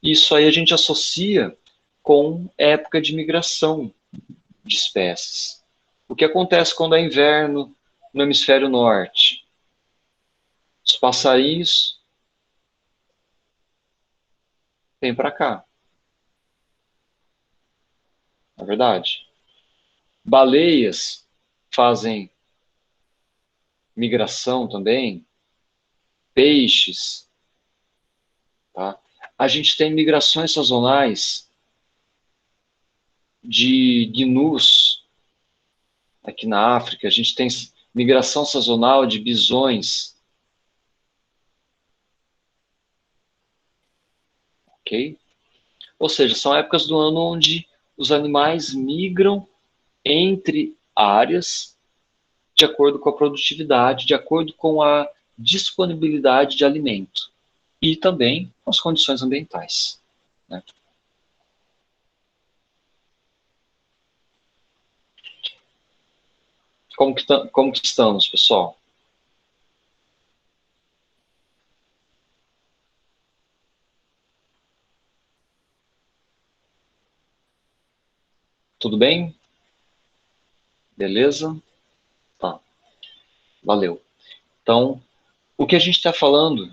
Isso aí a gente associa com época de migração de espécies. O que acontece quando é inverno no hemisfério norte? Os passarinhos vêm para cá. Na verdade. Baleias fazem migração também. Peixes. Tá? A gente tem migrações sazonais de gnus aqui na África. A gente tem migração sazonal de bisões. Ok? Ou seja, são épocas do ano onde os animais migram entre áreas de acordo com a produtividade, de acordo com a disponibilidade de alimento e também com as condições ambientais. Né? Como que estamos, pessoal? Tudo bem? Beleza? Tá. Valeu. Então, o que a gente está falando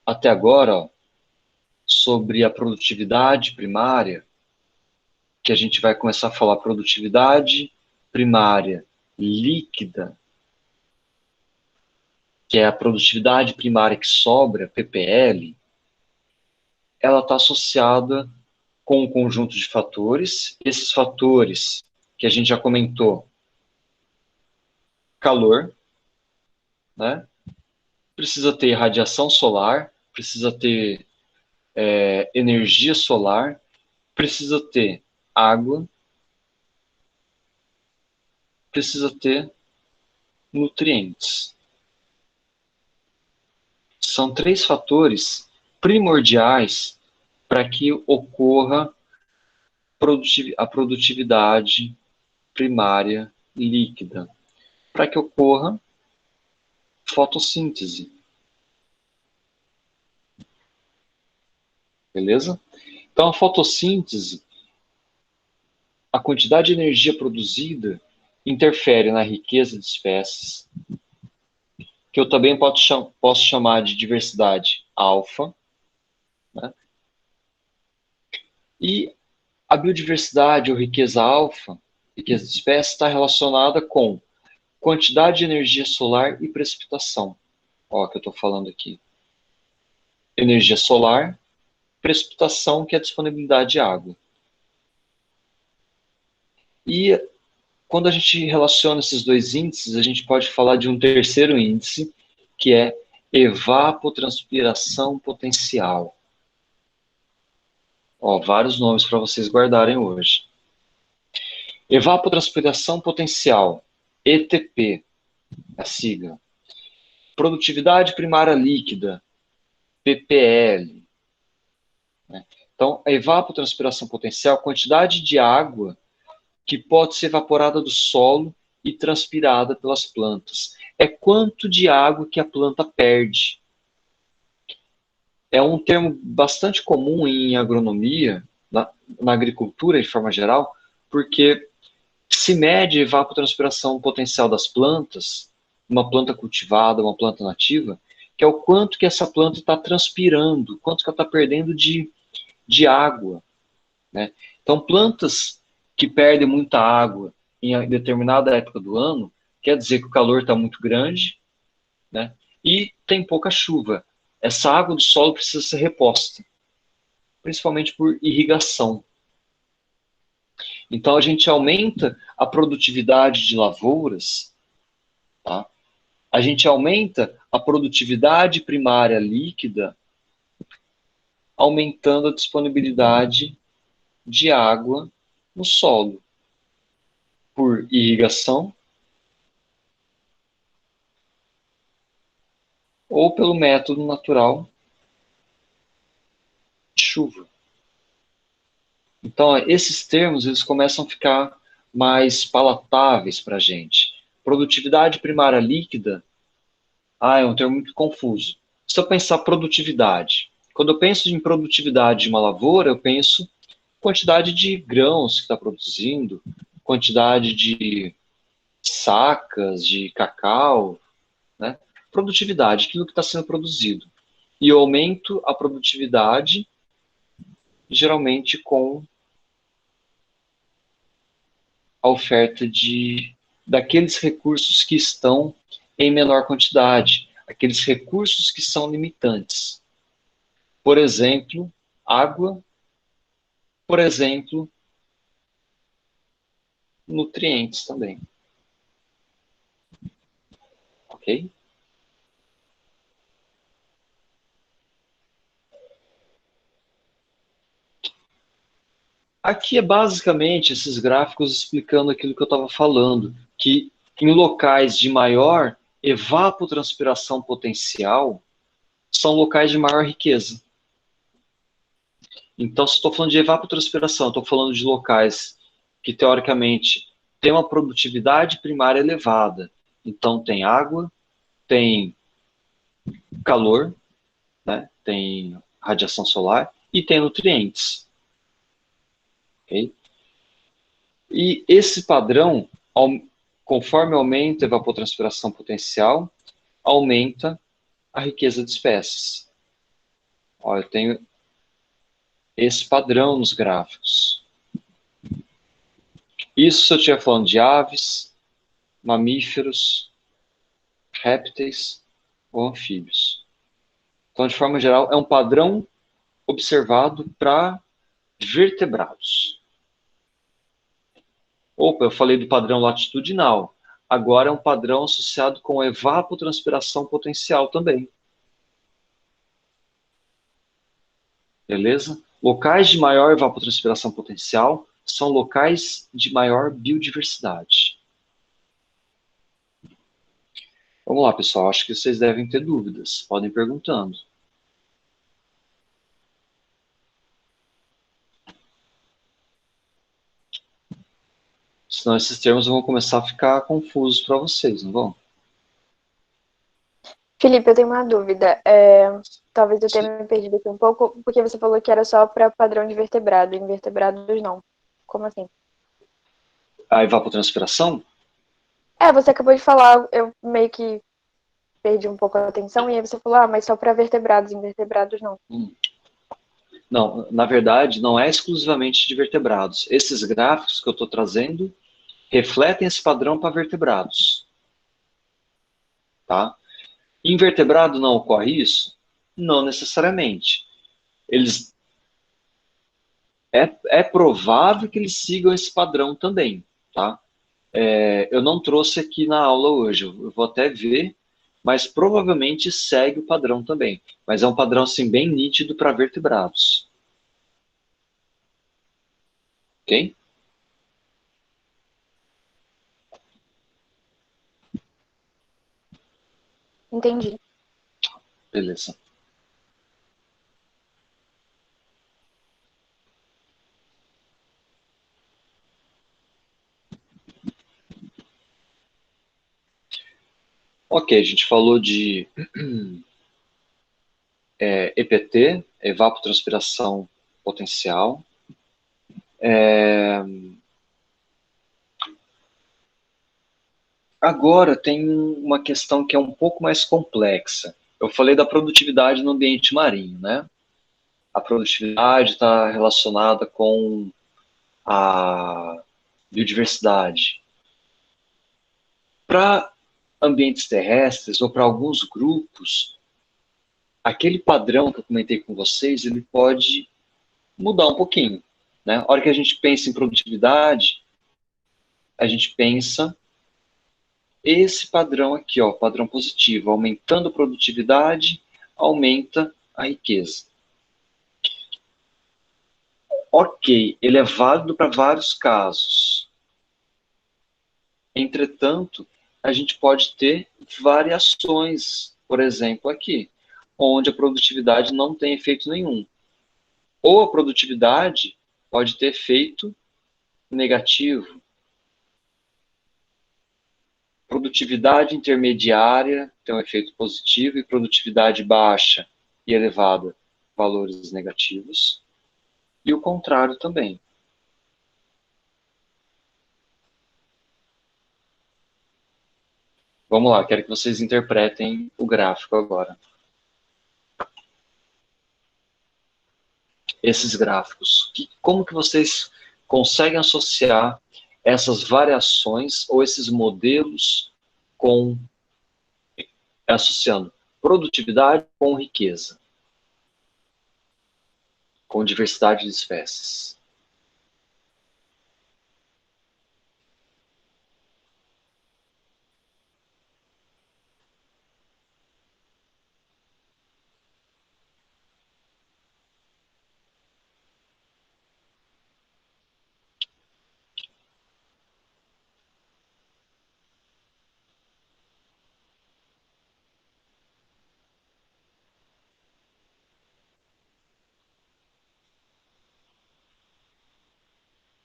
até agora, ó, sobre a produtividade primária, que a gente vai começar a falar produtividade primária líquida, que é a produtividade primária que sobra, PPL, ela está associada com um conjunto de fatores. Esses fatores que a gente já comentou, calor, né? Precisa ter radiação solar, precisa ter energia solar, precisa ter água, precisa ter nutrientes. São 3 fatores primordiais para que ocorra a produtividade primária líquida, para que ocorra fotossíntese. Beleza? Então, a fotossíntese, a quantidade de energia produzida interfere na riqueza de espécies, que eu também posso chamar de diversidade alfa, né? E a biodiversidade ou riqueza alfa, riqueza de espécies, está relacionada com quantidade de energia solar e precipitação. Ó, que eu estou falando aqui. Energia solar, precipitação, que é a disponibilidade de água. E quando a gente relaciona esses dois índices, a gente pode falar de um terceiro índice, que é evapotranspiração potencial. Ó, vários nomes para vocês guardarem hoje. Evapotranspiração potencial, ETP, a sigla. Produtividade primária líquida, PPL. Então, a evapotranspiração potencial, a quantidade de água que pode ser evaporada do solo e transpirada pelas plantas. É quanto de água que a planta perde. É um termo bastante comum em agronomia, na agricultura de forma geral, porque se mede a evapotranspiração potencial das plantas, uma planta cultivada, uma planta nativa, que é o quanto que essa planta está transpirando, quanto que ela está perdendo de água, né? Então, plantas que perdem muita água em determinada época do ano, quer dizer que o calor está muito grande, né? E tem pouca chuva. Essa água do solo precisa ser reposta, principalmente por irrigação. Então, a gente aumenta a produtividade de lavouras, tá? A gente aumenta a produtividade primária líquida, aumentando a disponibilidade de água no solo, por irrigação ou pelo método natural de chuva. Então, esses termos eles começam a ficar mais palatáveis para a gente. Produtividade primária líquida, é um termo muito confuso. Se eu pensar produtividade, quando eu penso em produtividade de uma lavoura, eu penso quantidade de grãos que está produzindo, quantidade de sacas de cacau, né? Produtividade, aquilo que está sendo produzido. E eu aumento a produtividade, geralmente com a oferta daqueles recursos que estão em menor quantidade, aqueles recursos que são limitantes. Por exemplo, água, por exemplo, nutrientes também. Ok? Aqui é basicamente esses gráficos explicando aquilo que eu estava falando, que em locais de maior evapotranspiração potencial, são locais de maior riqueza. Então, se estou falando de evapotranspiração, estou falando de locais que, teoricamente, têm uma produtividade primária elevada. Então, tem água, tem calor, né? Tem radiação solar e tem nutrientes. Okay? E esse padrão, conforme aumenta a evapotranspiração potencial, aumenta a riqueza de espécies. Ó, eu tenho esse padrão nos gráficos. Isso se eu estiver falando de aves, mamíferos, répteis ou anfíbios. Então, de forma geral, é um padrão observado para vertebrados. Opa, eu falei do padrão latitudinal. Agora é um padrão associado com evapotranspiração potencial também. Beleza? Locais de maior evapotranspiração potencial são locais de maior biodiversidade. Vamos lá, pessoal. Acho que vocês devem ter dúvidas. Podem ir perguntando. Senão esses termos vão começar a ficar confusos para vocês, não vão? Felipe, eu tenho uma dúvida. Talvez eu tenha me perdido aqui um pouco, porque você falou que era só para padrão de vertebrado, invertebrados não. Como assim? A evapotranspiração? Você acabou de falar, eu meio que perdi um pouco a atenção, e aí você falou, mas só para vertebrados, invertebrados não. Não, na verdade, não é exclusivamente de vertebrados. Esses gráficos que eu estou trazendo refletem esse padrão para vertebrados. Tá? Em vertebrado não ocorre isso? Não necessariamente. É provável que eles sigam esse padrão também. Tá? Eu não trouxe aqui na aula hoje, eu vou até ver, mas provavelmente segue o padrão também. Mas é um padrão assim, bem nítido para vertebrados. Ok? Entendi. Beleza. Ok, a gente falou de EPT, evapotranspiração potencial. Agora tem uma questão que é um pouco mais complexa. Eu falei da produtividade no ambiente marinho, né? A produtividade está relacionada com a biodiversidade. Para ambientes terrestres ou para alguns grupos, aquele padrão que eu comentei com vocês, ele pode mudar um pouquinho, né? A hora que a gente pensa em produtividade, a gente pensa esse padrão aqui, ó, padrão positivo, aumentando a produtividade, aumenta a riqueza. Ok, ele é válido para vários casos. Entretanto, a gente pode ter variações, por exemplo, aqui, onde a produtividade não tem efeito nenhum. Ou a produtividade pode ter efeito negativo. Produtividade intermediária tem um efeito positivo e produtividade baixa e elevada, valores negativos. E o contrário também. Vamos lá, quero que vocês interpretem o gráfico agora. Esses gráficos. Como que vocês conseguem associar essas variações ou esses modelos associando produtividade com riqueza, com diversidade de espécies?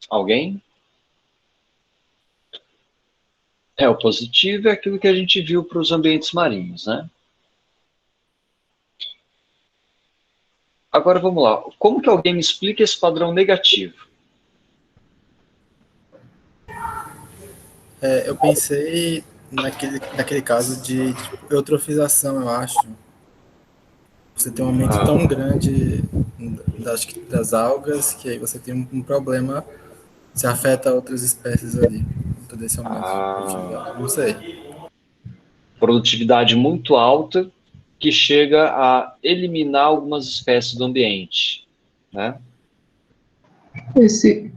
Alguém? O positivo é aquilo que a gente viu para os ambientes marinhos, né? Agora vamos lá. Como que alguém me explica esse padrão negativo? Eu pensei naquele caso de eutrofização, eu acho. Você tem um aumento tão grande das algas que aí você tem um problema, se afeta outras espécies ali. Todo esse aumento de produtividade. Não sei. Produtividade muito alta que chega a eliminar algumas espécies do ambiente, né? Esse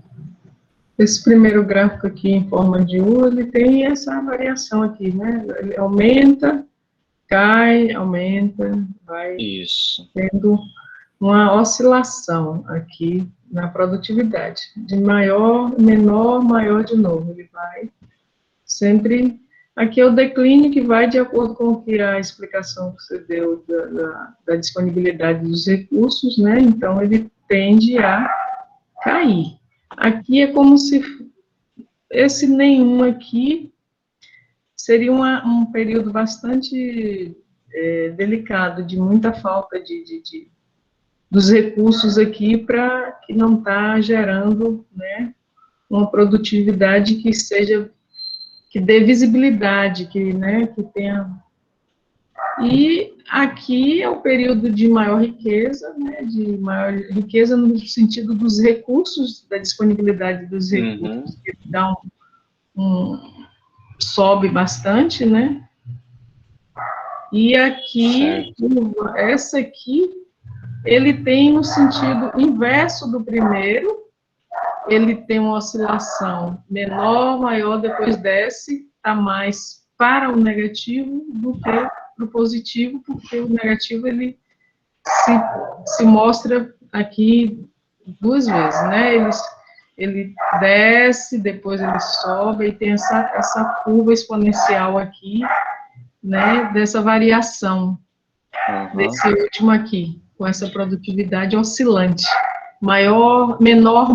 primeiro gráfico aqui em forma de U, ele tem essa variação aqui, né? Ele aumenta, cai, aumenta, vai tendo uma oscilação aqui na produtividade. De maior, menor, maior de novo. Ele vai sempre... Aqui é o declínio que vai de acordo com o que a explicação que você deu da disponibilidade dos recursos, né? Então, ele tende a cair. Aqui é como se esse nenhum aqui seria um período bastante delicado, de muita falta dos recursos aqui, para que não está gerando, né, uma produtividade que dê visibilidade, né, que tenha E aqui é o período de maior riqueza, né, de maior riqueza no sentido dos recursos, da disponibilidade dos recursos, que dá sobe bastante, né? E aqui, essa aqui, ele tem um sentido inverso do primeiro, ele tem uma oscilação menor, maior, depois desce, está mais para o negativo do que para o positivo, porque o negativo ele se mostra aqui duas vezes, né? Ele desce, depois ele sobe, e tem essa curva exponencial aqui, né? Dessa variação, desse último aqui, com essa produtividade oscilante. Menor, maior,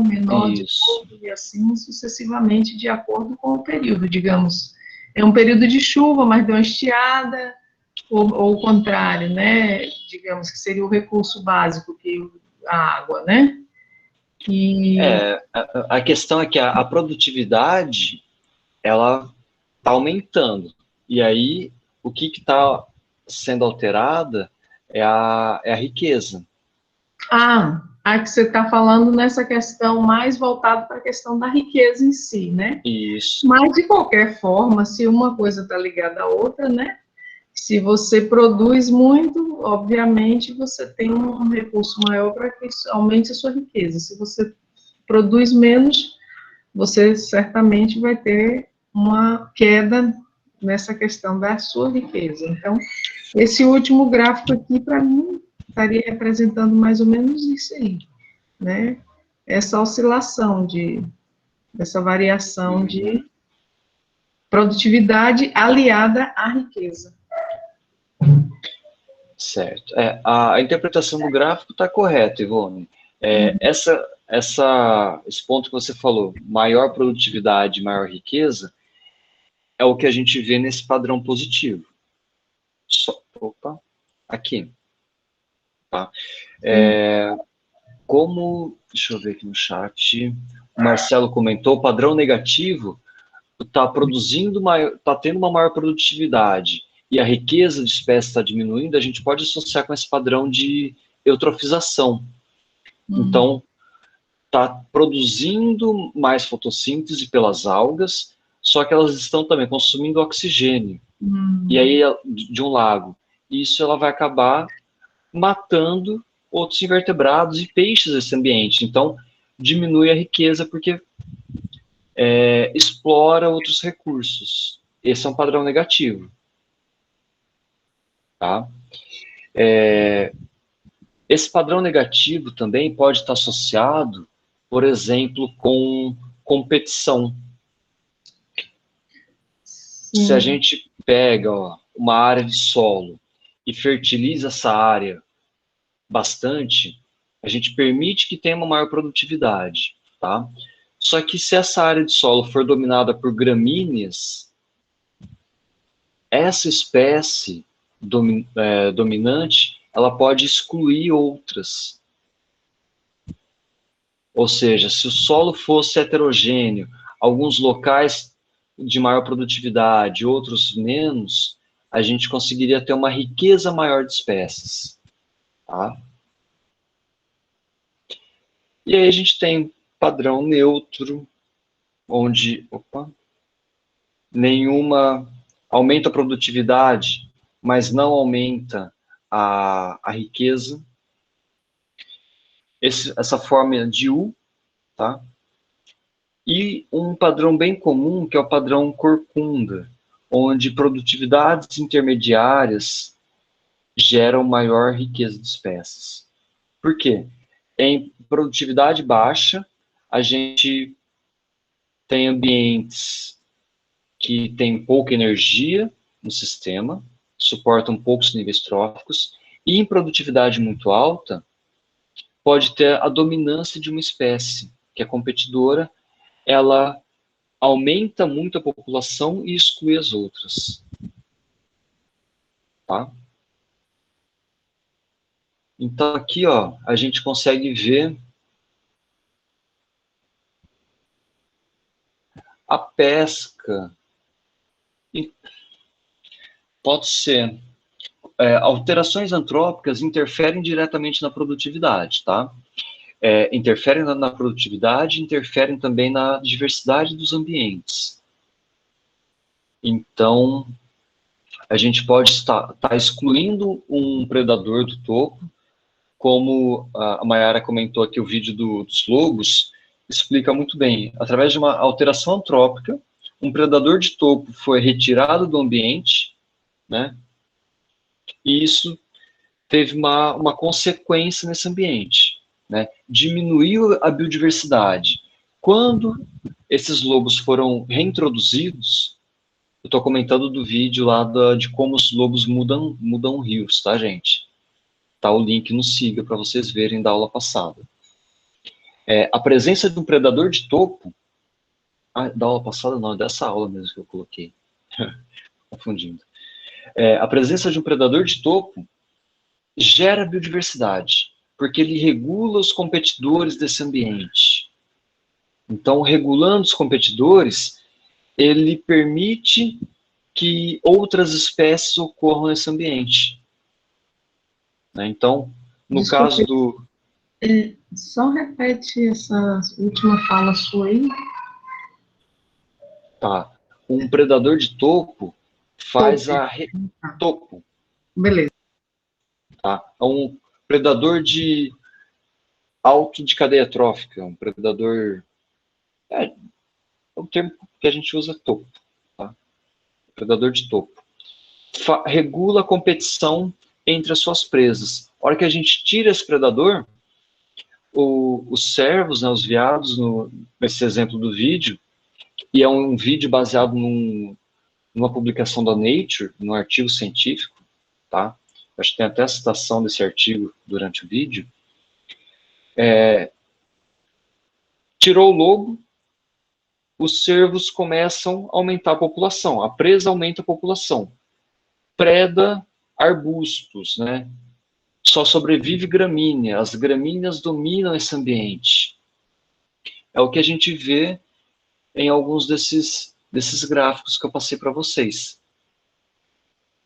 menor, de novo, e assim sucessivamente, de acordo com o período, digamos. É um período de chuva, mas deu uma estiada, ou o contrário, né? Digamos que seria o recurso básico, que a água, né? A questão é que a produtividade, ela está aumentando. E aí, o que está sendo alterada é a riqueza. A que você está falando nessa questão mais voltada para a questão da riqueza em si, né? Isso. Mas, de qualquer forma, se uma coisa está ligada à outra, né? Se você produz muito, obviamente, você tem um recurso maior para que isso aumente a sua riqueza. Se você produz menos, você certamente vai ter uma queda nessa questão da sua riqueza. Então, esse último gráfico aqui, para mim, estaria representando mais ou menos isso aí, né? Essa oscilação essa variação de produtividade aliada à riqueza. Certo. A interpretação do gráfico está correta, Ivone. Esse ponto que você falou, maior produtividade, maior riqueza, é o que a gente vê nesse padrão positivo. Aqui. Tá? Deixa eu ver aqui no chat, o Marcelo comentou, o padrão negativo está tendo uma maior produtividade e a riqueza de espécies está diminuindo, a gente pode associar com esse padrão de eutrofização. Então, está produzindo mais fotossíntese pelas algas, só que elas estão também consumindo oxigênio. E aí, de um lago. Isso ela vai acabar matando outros invertebrados e peixes desse ambiente. Então, diminui a riqueza porque explora outros recursos. Esse é um padrão negativo. Tá? Esse padrão negativo também pode estar associado, por exemplo, com competição. Se a gente pega uma área de solo e fertiliza essa área bastante, a gente permite que tenha uma maior produtividade, tá? Só que se essa área de solo for dominada por gramíneas, essa espécie dominante, ela pode excluir outras. Ou seja, se o solo fosse heterogêneo, alguns locais de maior produtividade, outros menos, a gente conseguiria ter uma riqueza maior de espécies. Tá? E aí a gente tem padrão neutro, onde nenhuma aumenta a produtividade, mas não aumenta a riqueza. Essa forma de U, tá? E um padrão bem comum, que é o padrão corcunda, onde produtividades intermediárias geram maior riqueza de espécies. Por quê? Em produtividade baixa, a gente tem ambientes que têm pouca energia no sistema, suportam poucos níveis tróficos, e em produtividade muito alta, pode ter a dominância de uma espécie, que é competidora, ela aumenta muito a população e exclui as outras. Tá? Então, aqui, ó, a gente consegue ver a pesca. E pode ser alterações antrópicas interferem diretamente na produtividade, tá? Interferem na produtividade, interferem também na diversidade dos ambientes. Então, a gente pode estar excluindo um predador do topo, como a Mayara comentou aqui, o vídeo dos lobos explica muito bem. Através de uma alteração antrópica, um predador de topo foi retirado do ambiente, né? E isso teve uma consequência nesse ambiente, né? Diminuiu a biodiversidade. Quando esses lobos foram reintroduzidos, eu estou comentando do vídeo lá de como os lobos mudam rios, tá, gente? Tá o link no Siga para vocês verem da aula passada. A presença de um predador de topo, da aula passada não, é dessa aula mesmo que eu coloquei, confundindo. A presença de um predador de topo gera biodiversidade, porque ele regula os competidores desse ambiente. Então, regulando os competidores, ele permite que outras espécies ocorram nesse ambiente. Né? Então, no caso do... Só repete essa última fala sua aí. Tá. Um predador de topo faz topo. Beleza. Tá? É um predador alto de cadeia trófica, um predador... É o termo que a gente usa, topo. Tá? Predador de topo. Regula a competição entre as suas presas. A hora que a gente tira esse predador, os cervos, né, os veados, nesse exemplo do vídeo, e é um vídeo baseado numa publicação da Nature, num artigo científico, tá? Acho que tem até a citação desse artigo durante o vídeo. Tirou o lobo, os cervos começam a aumentar a população, a presa aumenta a população, preda arbustos, né? Só sobrevive gramínea, as gramíneas dominam esse ambiente. É o que a gente vê em alguns desses gráficos que eu passei para vocês.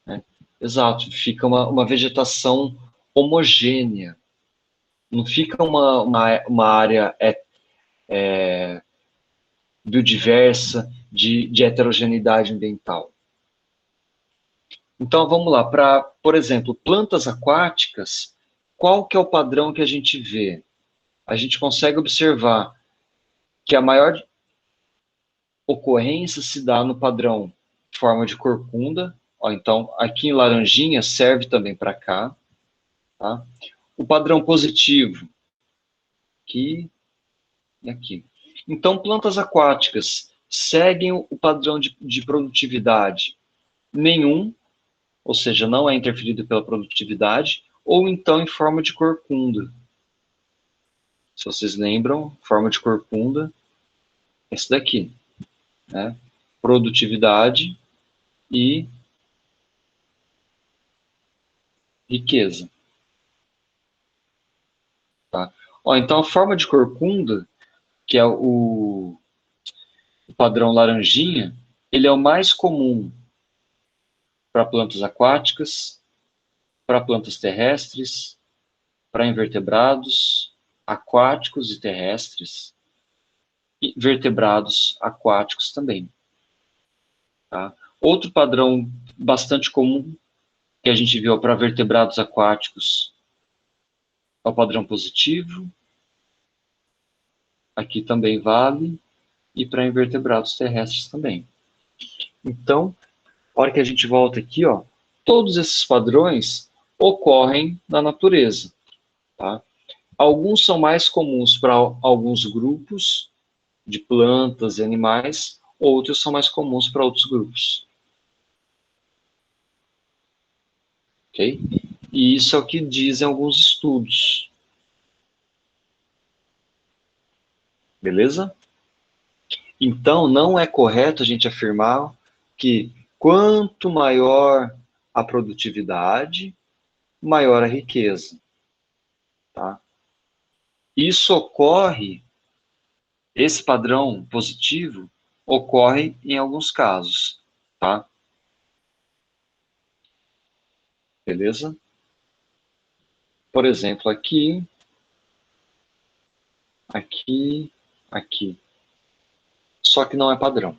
Né? Exato, fica uma vegetação homogênea, não fica uma área biodiversa, de heterogeneidade ambiental. Então, vamos lá, por exemplo, plantas aquáticas, qual que é o padrão que a gente vê? A gente consegue observar que a maior ocorrência se dá no padrão forma de corcunda, então aqui em laranjinha serve também para cá, tá? O padrão positivo, aqui e aqui. Então, plantas aquáticas seguem o padrão de produtividade nenhum, ou seja, não é interferido pela produtividade, ou então em forma de corcunda. Se vocês lembram, forma de corcunda, esse daqui, né? Produtividade e riqueza. Tá? Então, a forma de corcunda, que é o padrão laranjinha, ele é o mais comum para plantas aquáticas, para plantas terrestres, para invertebrados aquáticos e terrestres, e vertebrados aquáticos também. Tá? Outro padrão bastante comum que a gente viu para vertebrados aquáticos é o padrão positivo. Aqui também vale. E para invertebrados terrestres também. Então, a hora que a gente volta aqui, todos esses padrões ocorrem na natureza. Tá? Alguns são mais comuns para alguns grupos de plantas e animais, outros são mais comuns para outros grupos. Ok? E isso é o que dizem alguns estudos. Beleza? Então, não é correto a gente afirmar que quanto maior a produtividade, maior a riqueza. Tá? Isso ocorre, esse padrão positivo ocorre em alguns casos. Tá? beleza? Por exemplo, aqui, aqui, aqui. Só que não é padrão.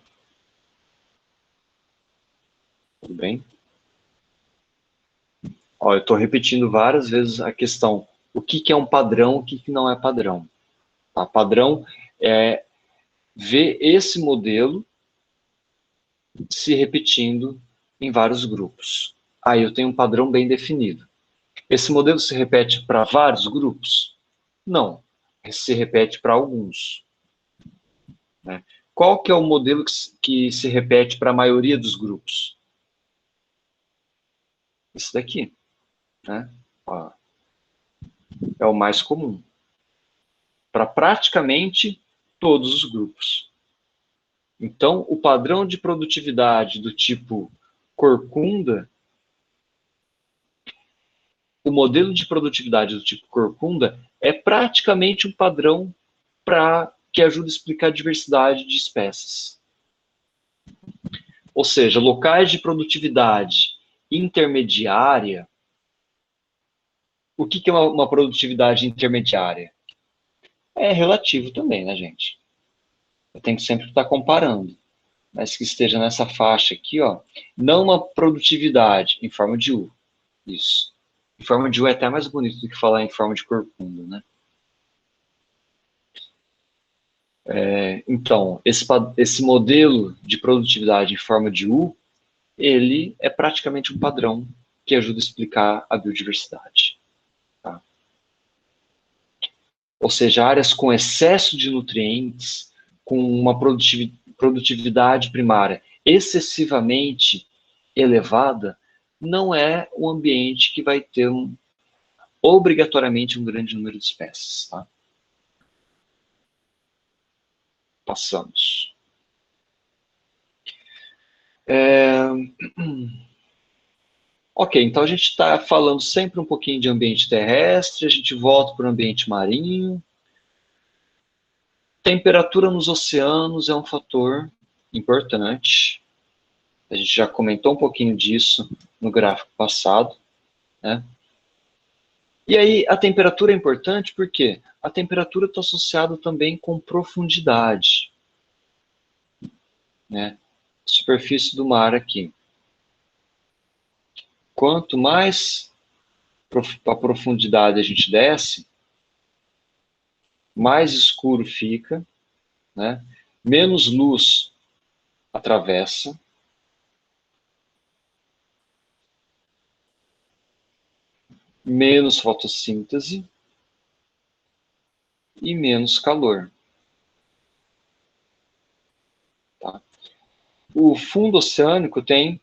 Tudo bem? Ó, eu estou repetindo várias vezes a questão. O que é um padrão, o que não é padrão. Tá? Padrão é ver esse modelo se repetindo em vários grupos. Aí eu tenho um padrão bem definido. Esse modelo se repete para vários grupos? Não. Se repete para alguns. Né? Qual que é o modelo que se repete para a maioria dos grupos? Esse daqui. Né? Ó, é o mais comum. Para praticamente todos os grupos. Então, o padrão de produtividade do tipo corcunda, o modelo de produtividade do tipo corcunda é praticamente um padrão que ajuda a explicar a diversidade de espécies. Ou seja, locais de produtividade intermediária. O que é uma produtividade intermediária? É relativo também, né, gente? Eu tenho que sempre estar comparando. Mas que esteja nessa faixa aqui, ó. Não uma produtividade em forma de U. Isso. Em forma de U é até mais bonito do que falar em forma de corcunda, né? Então, esse modelo de produtividade em forma de U, ele é praticamente um padrão que ajuda a explicar a biodiversidade. Tá? Ou seja, áreas com excesso de nutrientes, com uma produtividade primária excessivamente elevada, não é um ambiente que vai ter obrigatoriamente um grande número de espécies. Tá? Passamos. Ok, então a gente está falando sempre um pouquinho de ambiente terrestre, a gente volta para o ambiente marinho. Temperatura nos oceanos é um fator importante. A gente já comentou um pouquinho disso no gráfico passado, né? E aí, a temperatura é importante porque a temperatura está associada também com profundidade, né? Superfície do mar aqui. Quanto mais a profundidade a gente desce, mais escuro fica, né? Menos luz atravessa, menos fotossíntese e menos calor. Tá? O fundo oceânico tem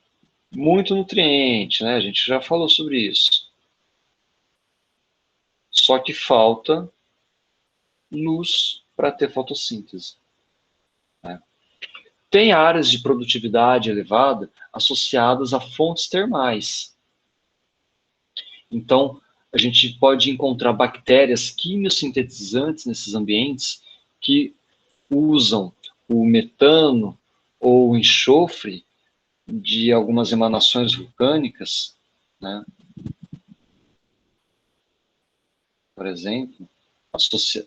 muito nutriente, né? A gente já falou sobre isso. Só que falta luz para ter fotossíntese. Né? Tem áreas de produtividade elevada associadas a fontes termais. Então, a gente pode encontrar bactérias quimiosintetizantes nesses ambientes que usam o metano ou o enxofre de algumas emanações vulcânicas, né? Por exemplo,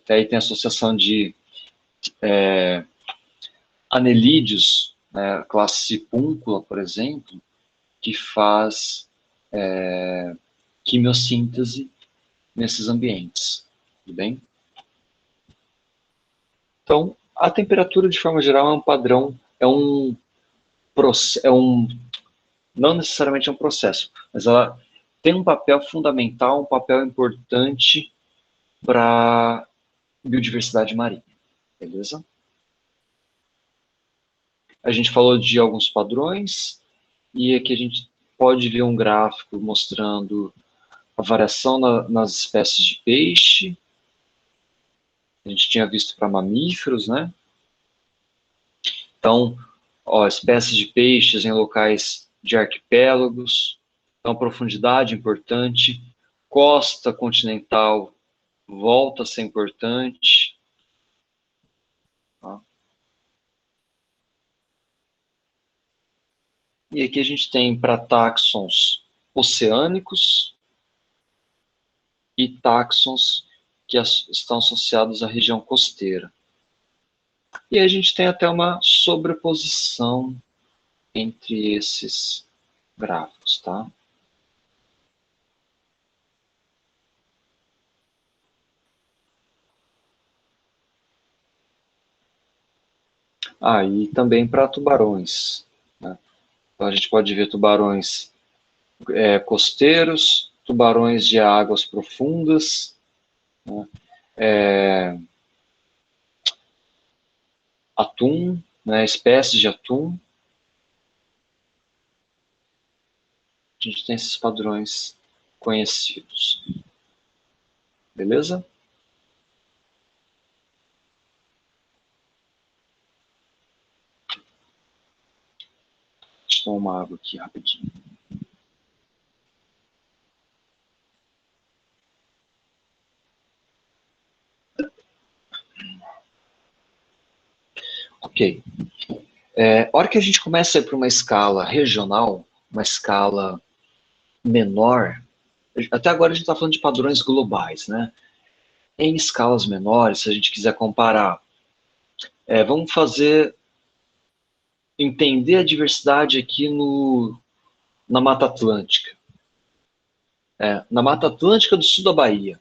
aí tem a associação de anelídeos, né, classe Cipúncula, por exemplo, que faz quimiossíntese nesses ambientes, tudo bem? Então, a temperatura, de forma geral, é um padrão, não necessariamente é um processo, mas ela tem um papel fundamental, um papel importante para biodiversidade marinha, beleza? A gente falou de alguns padrões, e aqui a gente pode ver um gráfico mostrando a variação nas espécies de peixe. A gente tinha visto para mamíferos, né? Então, ó, espécies de peixes em locais de arquipélagos. Então, profundidade importante. Costa continental volta a ser importante. Tá? E aqui a gente tem para táxons oceânicos e táxons que estão associados à região costeira. E a gente tem até uma sobreposição entre esses gráficos, tá? E também para tubarões, né? Então a gente pode ver tubarões costeiros, tubarões de águas profundas, né? Atum, né? Espécies de atum. A gente tem esses padrões conhecidos. Beleza? Deixa eu tomar uma água aqui rapidinho. Ok. A hora que a gente começa a ir para uma escala regional, uma escala menor, até agora a gente está falando de padrões globais, né? Em escalas menores, se a gente quiser comparar, vamos entender a diversidade aqui na Mata Atlântica. Na Mata Atlântica do sul da Bahia.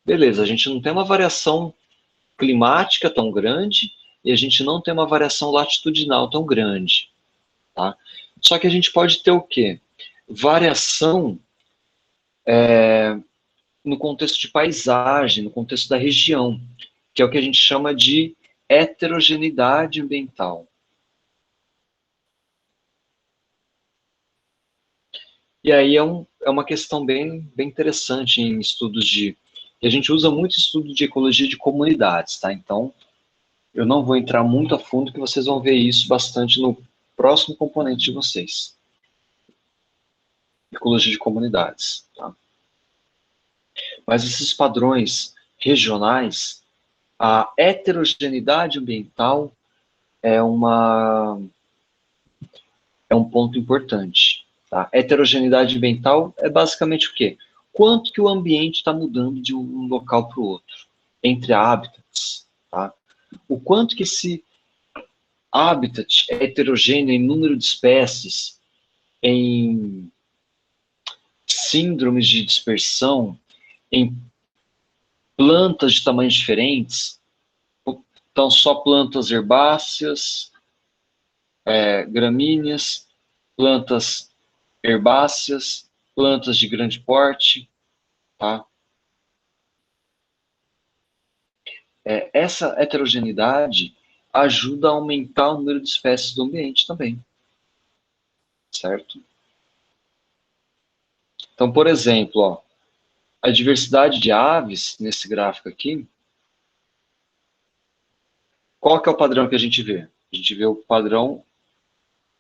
Beleza, a gente não tem uma variação climática tão grande e a gente não tem uma variação latitudinal tão grande. Tá? Só que a gente pode ter o quê? Variação no contexto de paisagem, no contexto da região, que é o que a gente chama de heterogeneidade ambiental. E aí é uma questão bem interessante em estudos que a gente usa muito estudo de ecologia de comunidades, tá? Então, eu não vou entrar muito a fundo, que vocês vão ver isso bastante no próximo componente de vocês. Ecologia de comunidades, tá? Mas esses padrões regionais, a heterogeneidade ambiental é um ponto importante. Tá? Heterogeneidade ambiental é basicamente o quê? Quanto que o ambiente está mudando de um local para o outro, entre hábitats. Tá? O quanto que esse habitat é heterogêneo em número de espécies, em síndromes de dispersão, em plantas de tamanhos diferentes. Então, só plantas herbáceas, gramíneas, plantas herbáceas, plantas de grande porte, tá? Essa heterogeneidade ajuda a aumentar o número de espécies do ambiente também, certo? Então, por exemplo, ó, a diversidade de aves, nesse gráfico aqui, qual que é o padrão que a gente vê? A gente vê o padrão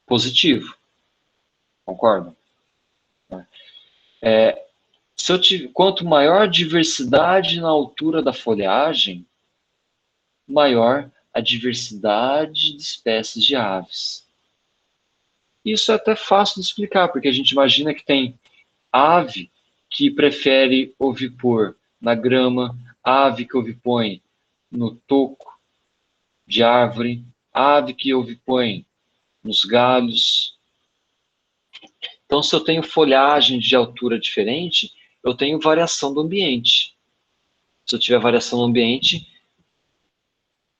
positivo, concorda? Quanto maior a diversidade na altura da folhagem, maior a diversidade de espécies de aves. Isso é até fácil de explicar, porque a gente imagina que tem ave que prefere ovipor na grama, ave que ovipõe no toco de árvore, ave que ovipõe nos galhos. Então, se eu tenho folhagem de altura diferente, eu tenho variação do ambiente. Se eu tiver variação no ambiente,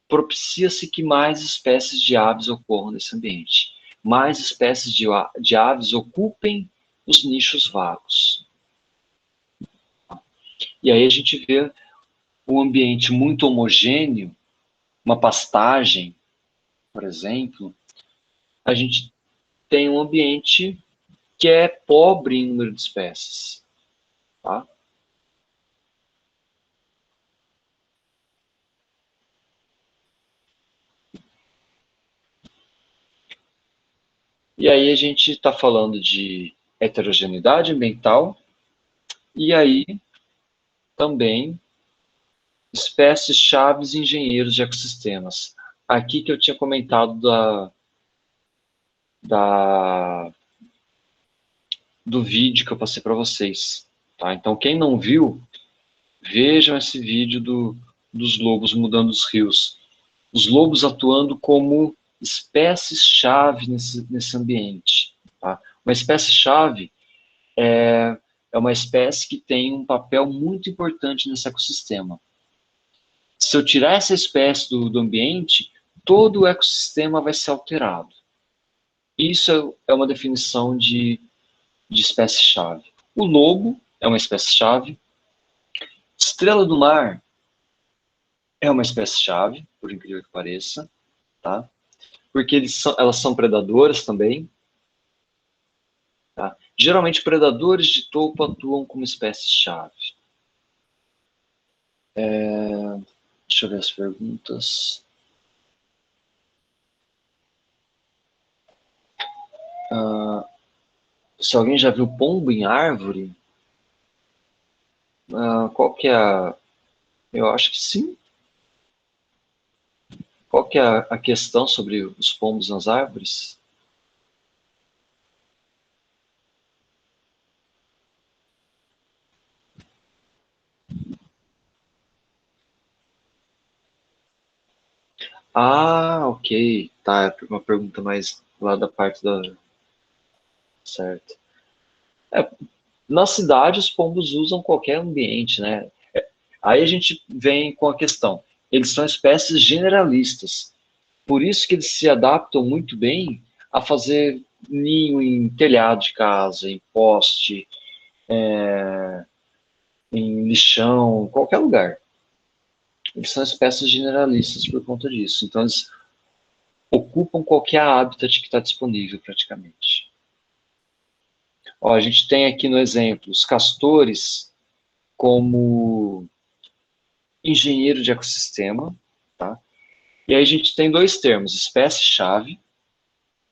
propicia-se que mais espécies de aves ocorram nesse ambiente. Mais espécies de aves ocupem os nichos vagos. E aí a gente vê um ambiente muito homogêneo, uma pastagem, por exemplo, a gente tem um ambiente que é pobre em número de espécies. Tá? E aí a gente está falando de heterogeneidade ambiental e aí também espécies chaves e engenheiros de ecossistemas. Aqui que eu tinha comentado do vídeo que eu passei para vocês. Tá? Então, quem não viu, vejam esse vídeo dos lobos mudando os rios. Os lobos atuando como espécies-chave nesse ambiente. Tá? Uma espécie-chave é uma espécie que tem um papel muito importante nesse ecossistema. Se eu tirar essa espécie do ambiente, todo o ecossistema vai ser alterado. Isso é uma definição de espécie-chave. O lobo é uma espécie-chave. Estrela do mar é uma espécie-chave, por incrível que pareça, tá? Porque elas são predadoras também. Tá? Geralmente, predadores de topo atuam como espécie-chave. Deixa eu ver as perguntas. Se alguém já viu pombo em árvore, qual que é a... Eu acho que sim. Qual que é a questão sobre os pombos nas árvores? Ah, ok. Tá, é uma pergunta mais lá da parte da... Certo. Na cidade, os pombos usam qualquer ambiente, né? Aí a gente vem com a questão. Eles são espécies generalistas. Por isso que eles se adaptam muito bem a fazer ninho em telhado de casa, em poste, em lixão, qualquer lugar. Eles são espécies generalistas por conta disso. Então, eles ocupam qualquer habitat que está disponível, praticamente. Ó, a gente tem aqui no exemplo os castores como engenheiro de ecossistema, tá? E aí a gente tem dois termos, espécie-chave,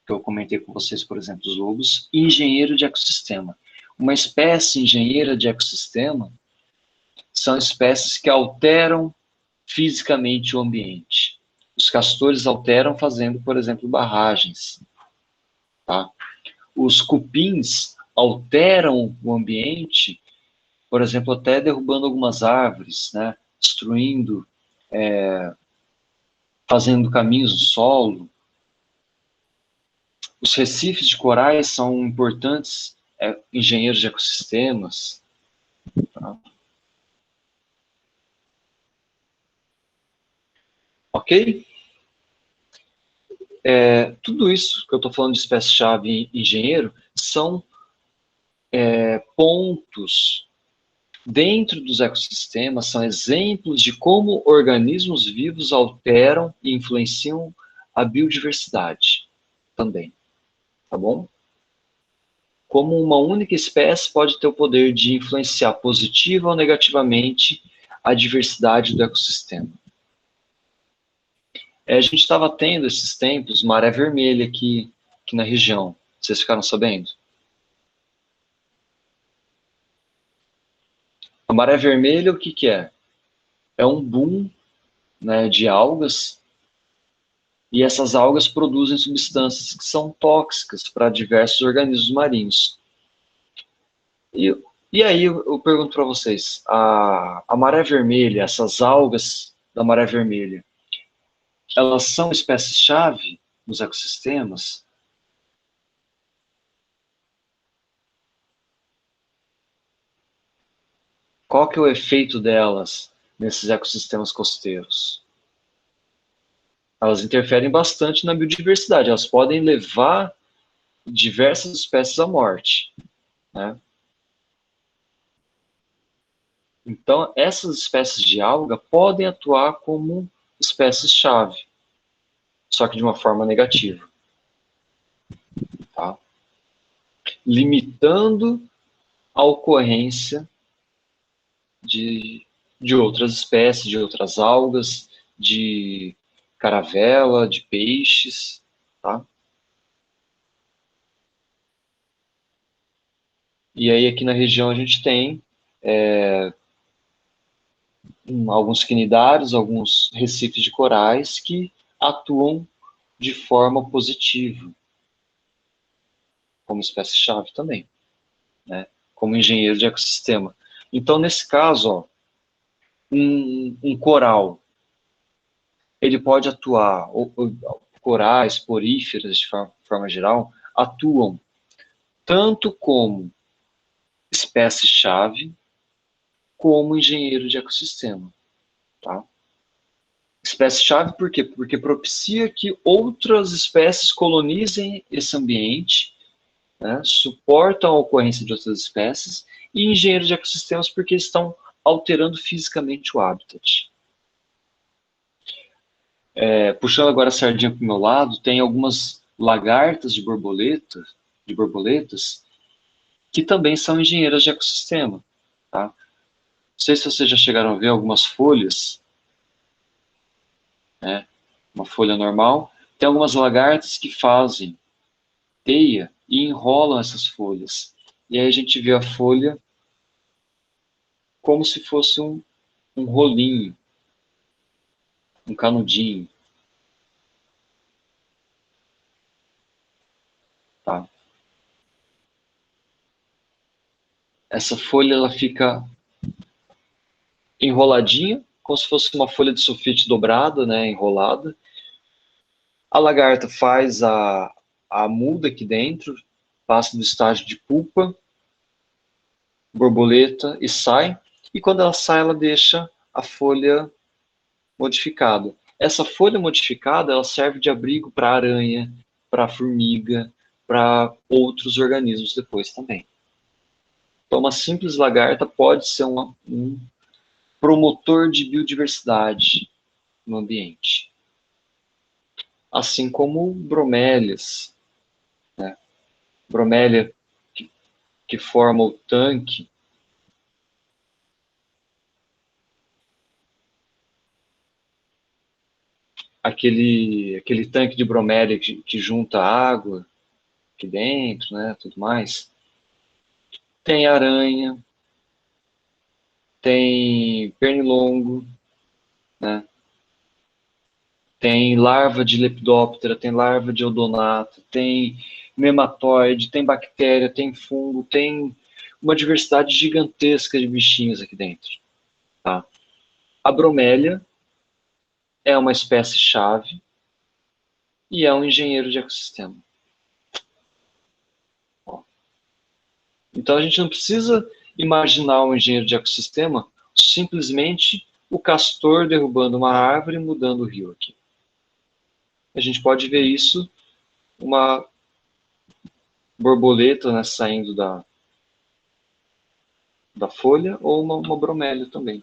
que eu comentei com vocês, por exemplo, os lobos, e engenheiro de ecossistema. Uma espécie engenheira de ecossistema são espécies que alteram fisicamente o ambiente. Os castores alteram fazendo, por exemplo, barragens. Tá? Os cupins alteram o ambiente, por exemplo, até derrubando algumas árvores, né? Destruindo, fazendo caminhos no solo. Os recifes de corais são importantes engenheiros de ecossistemas. Tá? Ok? Tudo isso que eu estou falando de espécie-chave e engenheiro são pontos dentro dos ecossistemas, são exemplos de como organismos vivos alteram e influenciam a biodiversidade também. Tá bom? Como uma única espécie pode ter o poder de influenciar positiva ou negativamente a diversidade do ecossistema. A gente estava tendo esses tempos maré vermelha aqui na região. Vocês ficaram sabendo? A maré vermelha, o que é? É um boom, né, de algas, e essas algas produzem substâncias que são tóxicas para diversos organismos marinhos. E aí eu pergunto para vocês, a maré vermelha, essas algas da maré vermelha, elas são espécies-chave nos ecossistemas? Qual que é o efeito delas nesses ecossistemas costeiros? Elas interferem bastante na biodiversidade, elas podem levar diversas espécies à morte, né? Então, essas espécies de alga podem atuar como espécies-chave, só que de uma forma negativa. Tá? Limitando a ocorrência de outras espécies, de outras algas, de caravela, de peixes, tá? E aí aqui na região a gente tem alguns quinidários, alguns recifes de corais que atuam de forma positiva, como espécie-chave também. né, como engenheiro de ecossistema. Então, nesse caso, ó, um coral, ele pode atuar, corais, poríferas, de forma geral, atuam tanto como espécie-chave, como engenheiro de ecossistema. Tá? Espécie-chave por quê? Porque propicia que outras espécies colonizem esse ambiente, né, suportam a ocorrência de outras espécies, e engenheiro de ecossistemas porque estão alterando fisicamente o habitat. Puxando agora a sardinha para o meu lado, tem algumas lagartas de borboletas, que também são engenheiras de ecossistema. Tá? Não sei se vocês já chegaram a ver algumas folhas, né? Uma folha normal. Tem algumas lagartas que fazem teia e enrolam essas folhas. E aí a gente vê a folha como se fosse um rolinho, um canudinho. Tá? Essa folha ela fica enroladinha, como se fosse uma folha de sulfite dobrada, né, enrolada. A lagarta faz a muda aqui dentro, passa do estágio de pupa, borboleta e sai. E quando ela sai, ela deixa a folha modificada. Essa folha modificada, ela serve de abrigo para aranha, para formiga, para outros organismos depois também. Então, uma simples lagarta pode ser um promotor de biodiversidade no ambiente. Assim como bromélias, né? Bromélia que forma o tanque, aquele tanque de bromélia que junta água aqui dentro, né, tudo mais. Tem aranha, tem pernilongo, né? Tem larva de lepidóptera, tem larva de odonato, tem nematóide, tem bactéria, tem fungo, tem uma diversidade gigantesca de bichinhos aqui dentro. Tá? A bromélia é uma espécie-chave e é um engenheiro de ecossistema. Então a gente não precisa imaginar um engenheiro de ecossistema simplesmente o castor derrubando uma árvore e mudando o rio aqui. A gente pode ver isso, uma borboleta, né, saindo da folha, ou uma bromélia também.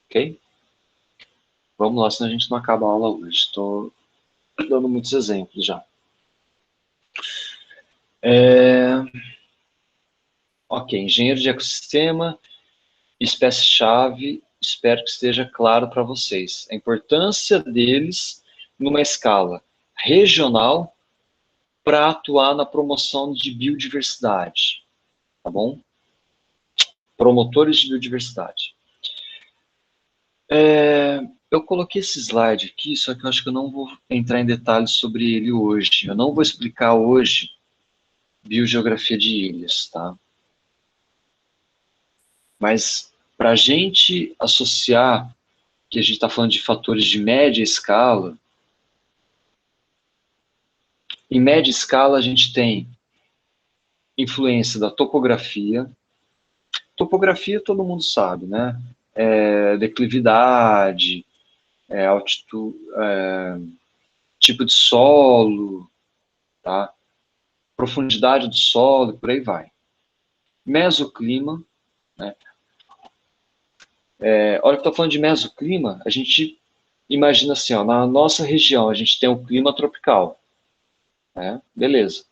Ok? Vamos lá, senão a gente não acaba a aula hoje. Estou dando muitos exemplos já. Ok, engenheiro de ecossistema, espécie-chave, espero que esteja claro para vocês. A importância deles numa escala regional para atuar na promoção de biodiversidade. Tá bom? Promotores de biodiversidade. Eu coloquei esse slide aqui, só que eu acho que eu não vou entrar em detalhes sobre ele hoje. Eu não vou explicar hoje biogeografia de ilhas, tá? Mas para a gente associar que a gente está falando de fatores de média escala, em média escala a gente tem influência da topografia. Topografia todo mundo sabe, né? Declividade, altitude, tipo de solo, tá? Profundidade do solo, por aí vai. Mesoclima, né? Hora que eu estou falando de mesoclima, a gente imagina assim, ó, na nossa região a gente tem o clima tropical, né? Beleza.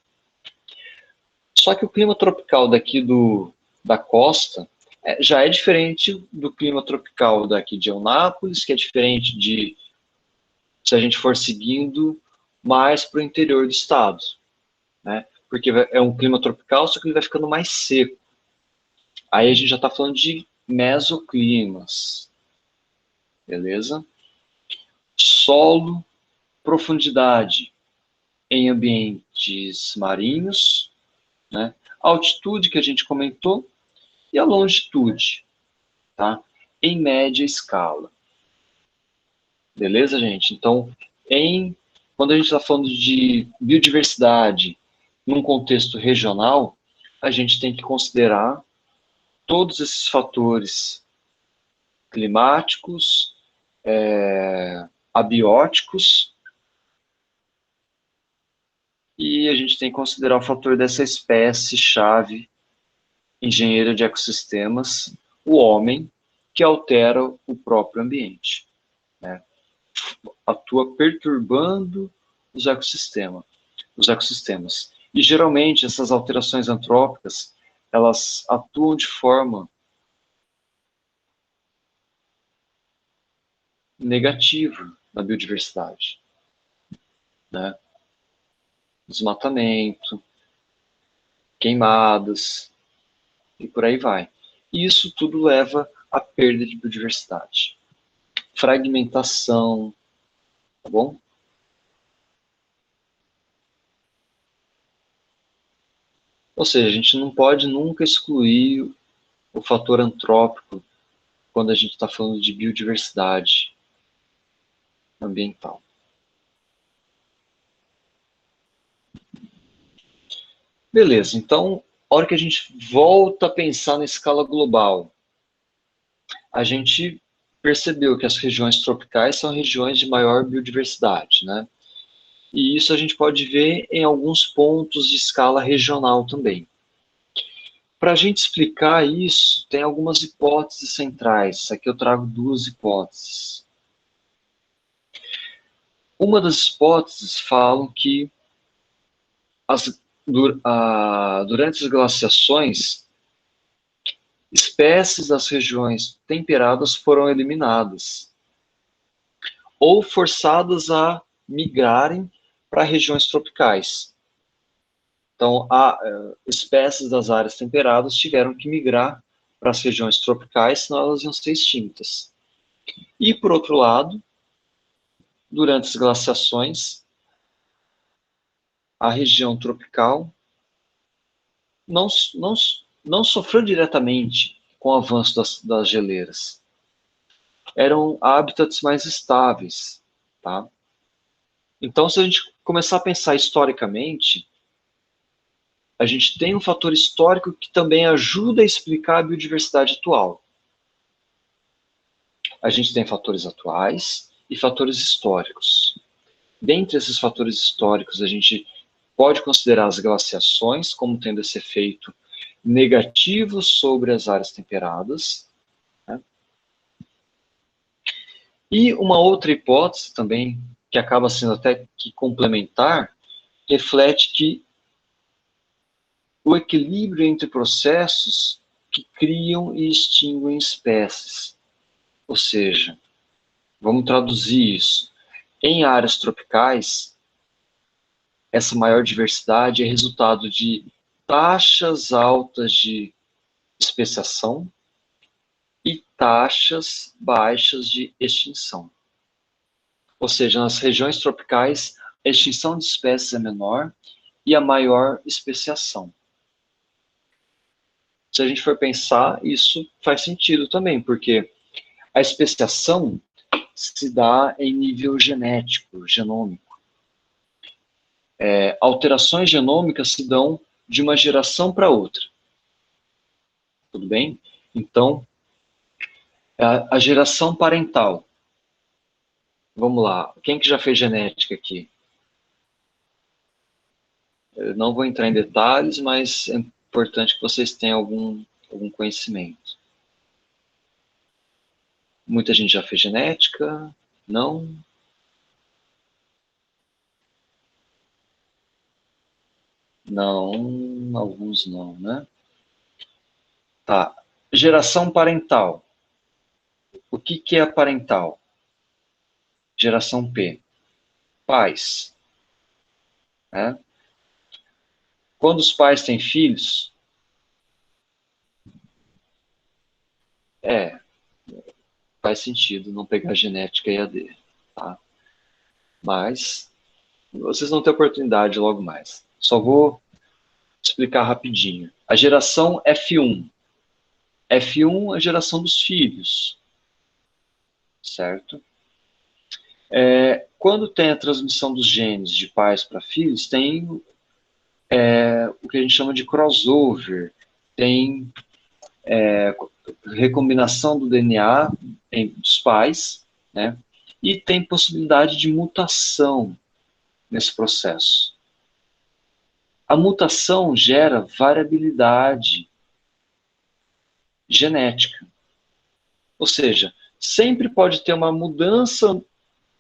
Só que o clima tropical daqui da costa já é diferente do clima tropical daqui de Eunápolis, que é diferente de se a gente for seguindo mais para o interior do estado, né? Porque é um clima tropical, só que ele vai ficando mais seco. Aí a gente já está falando de mesoclimas, beleza? Solo, profundidade em ambientes marinhos, né? a altitude que a gente comentou e a longitude, tá? Em média escala. Beleza, gente? Então, quando a gente está falando de biodiversidade num contexto regional, a gente tem que considerar todos esses fatores climáticos, abióticos, e a gente tem que considerar o fator dessa espécie-chave, engenheiro de ecossistemas, o homem, que altera o próprio ambiente, né? Atua perturbando os ecossistemas. E, geralmente, essas alterações antrópicas, elas atuam de forma negativa na biodiversidade, né? Desmatamento, queimadas, e por aí vai. E isso tudo leva à perda de biodiversidade. Fragmentação, tá bom? Ou seja, a gente não pode nunca excluir o fator antrópico quando a gente está falando de biodiversidade ambiental. Beleza, então, a hora que a gente volta a pensar na escala global, a gente percebeu que as regiões tropicais são regiões de maior biodiversidade, né? E isso a gente pode ver em alguns pontos de escala regional também. Para a gente explicar isso, tem algumas hipóteses centrais. Aqui eu trago duas hipóteses. Uma das hipóteses falam que durante as glaciações, espécies das regiões temperadas foram eliminadas ou forçadas a migrarem para regiões tropicais. Então, espécies das áreas temperadas tiveram que migrar para as regiões tropicais, senão elas iam ser extintas. E, por outro lado, durante as glaciações, a região tropical não sofreu diretamente com o avanço das geleiras. Eram hábitats mais estáveis, tá? Então, se a gente começar a pensar historicamente, a gente tem um fator histórico que também ajuda a explicar a biodiversidade atual. A gente tem fatores atuais e fatores históricos. Dentre esses fatores históricos, a gente pode considerar as glaciações como tendo esse efeito negativo sobre as áreas temperadas, né? E uma outra hipótese também, que acaba sendo até que complementar, reflete que o equilíbrio entre processos que criam e extinguem espécies. Ou seja, vamos traduzir isso. Em áreas tropicais, essa maior diversidade é resultado de taxas altas de especiação e taxas baixas de extinção. Ou seja, nas regiões tropicais, a extinção de espécies é menor e a maior especiação. Se a gente for pensar, isso faz sentido também, porque a especiação se dá em nível genético, genômico. Alterações genômicas se dão de uma geração para outra. Tudo bem? Então, a geração parental. Vamos lá. Quem que já fez genética aqui? Eu não vou entrar em detalhes, mas é importante que vocês tenham algum conhecimento. Muita gente já fez genética? Não? Não, alguns não, né? Tá. Geração parental. O que é a parental? Geração P. Pais. Né? Quando os pais têm filhos, faz sentido não pegar genética EAD, tá? Mas vocês vão ter oportunidade logo mais. Só vou explicar rapidinho. A geração F1. F1 é a geração dos filhos, certo? Quando tem a transmissão dos genes de pais para filhos, tem o que a gente chama de crossover, tem recombinação do DNA dos pais, né? E tem possibilidade de mutação nesse processo. A mutação gera variabilidade genética. Ou seja, sempre pode ter uma mudança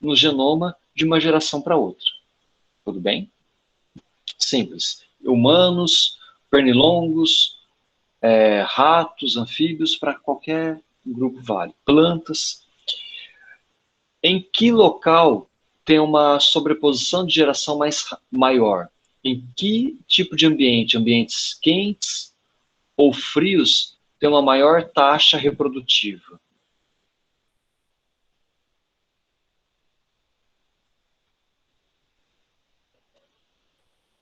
no genoma de uma geração para outra. Tudo bem? Simples. Humanos, pernilongos, ratos, anfíbios, para qualquer grupo vale. Plantas. Em que local tem uma sobreposição de geração maior? Em que tipo de ambiente? Ambientes quentes ou frios tem uma maior taxa reprodutiva?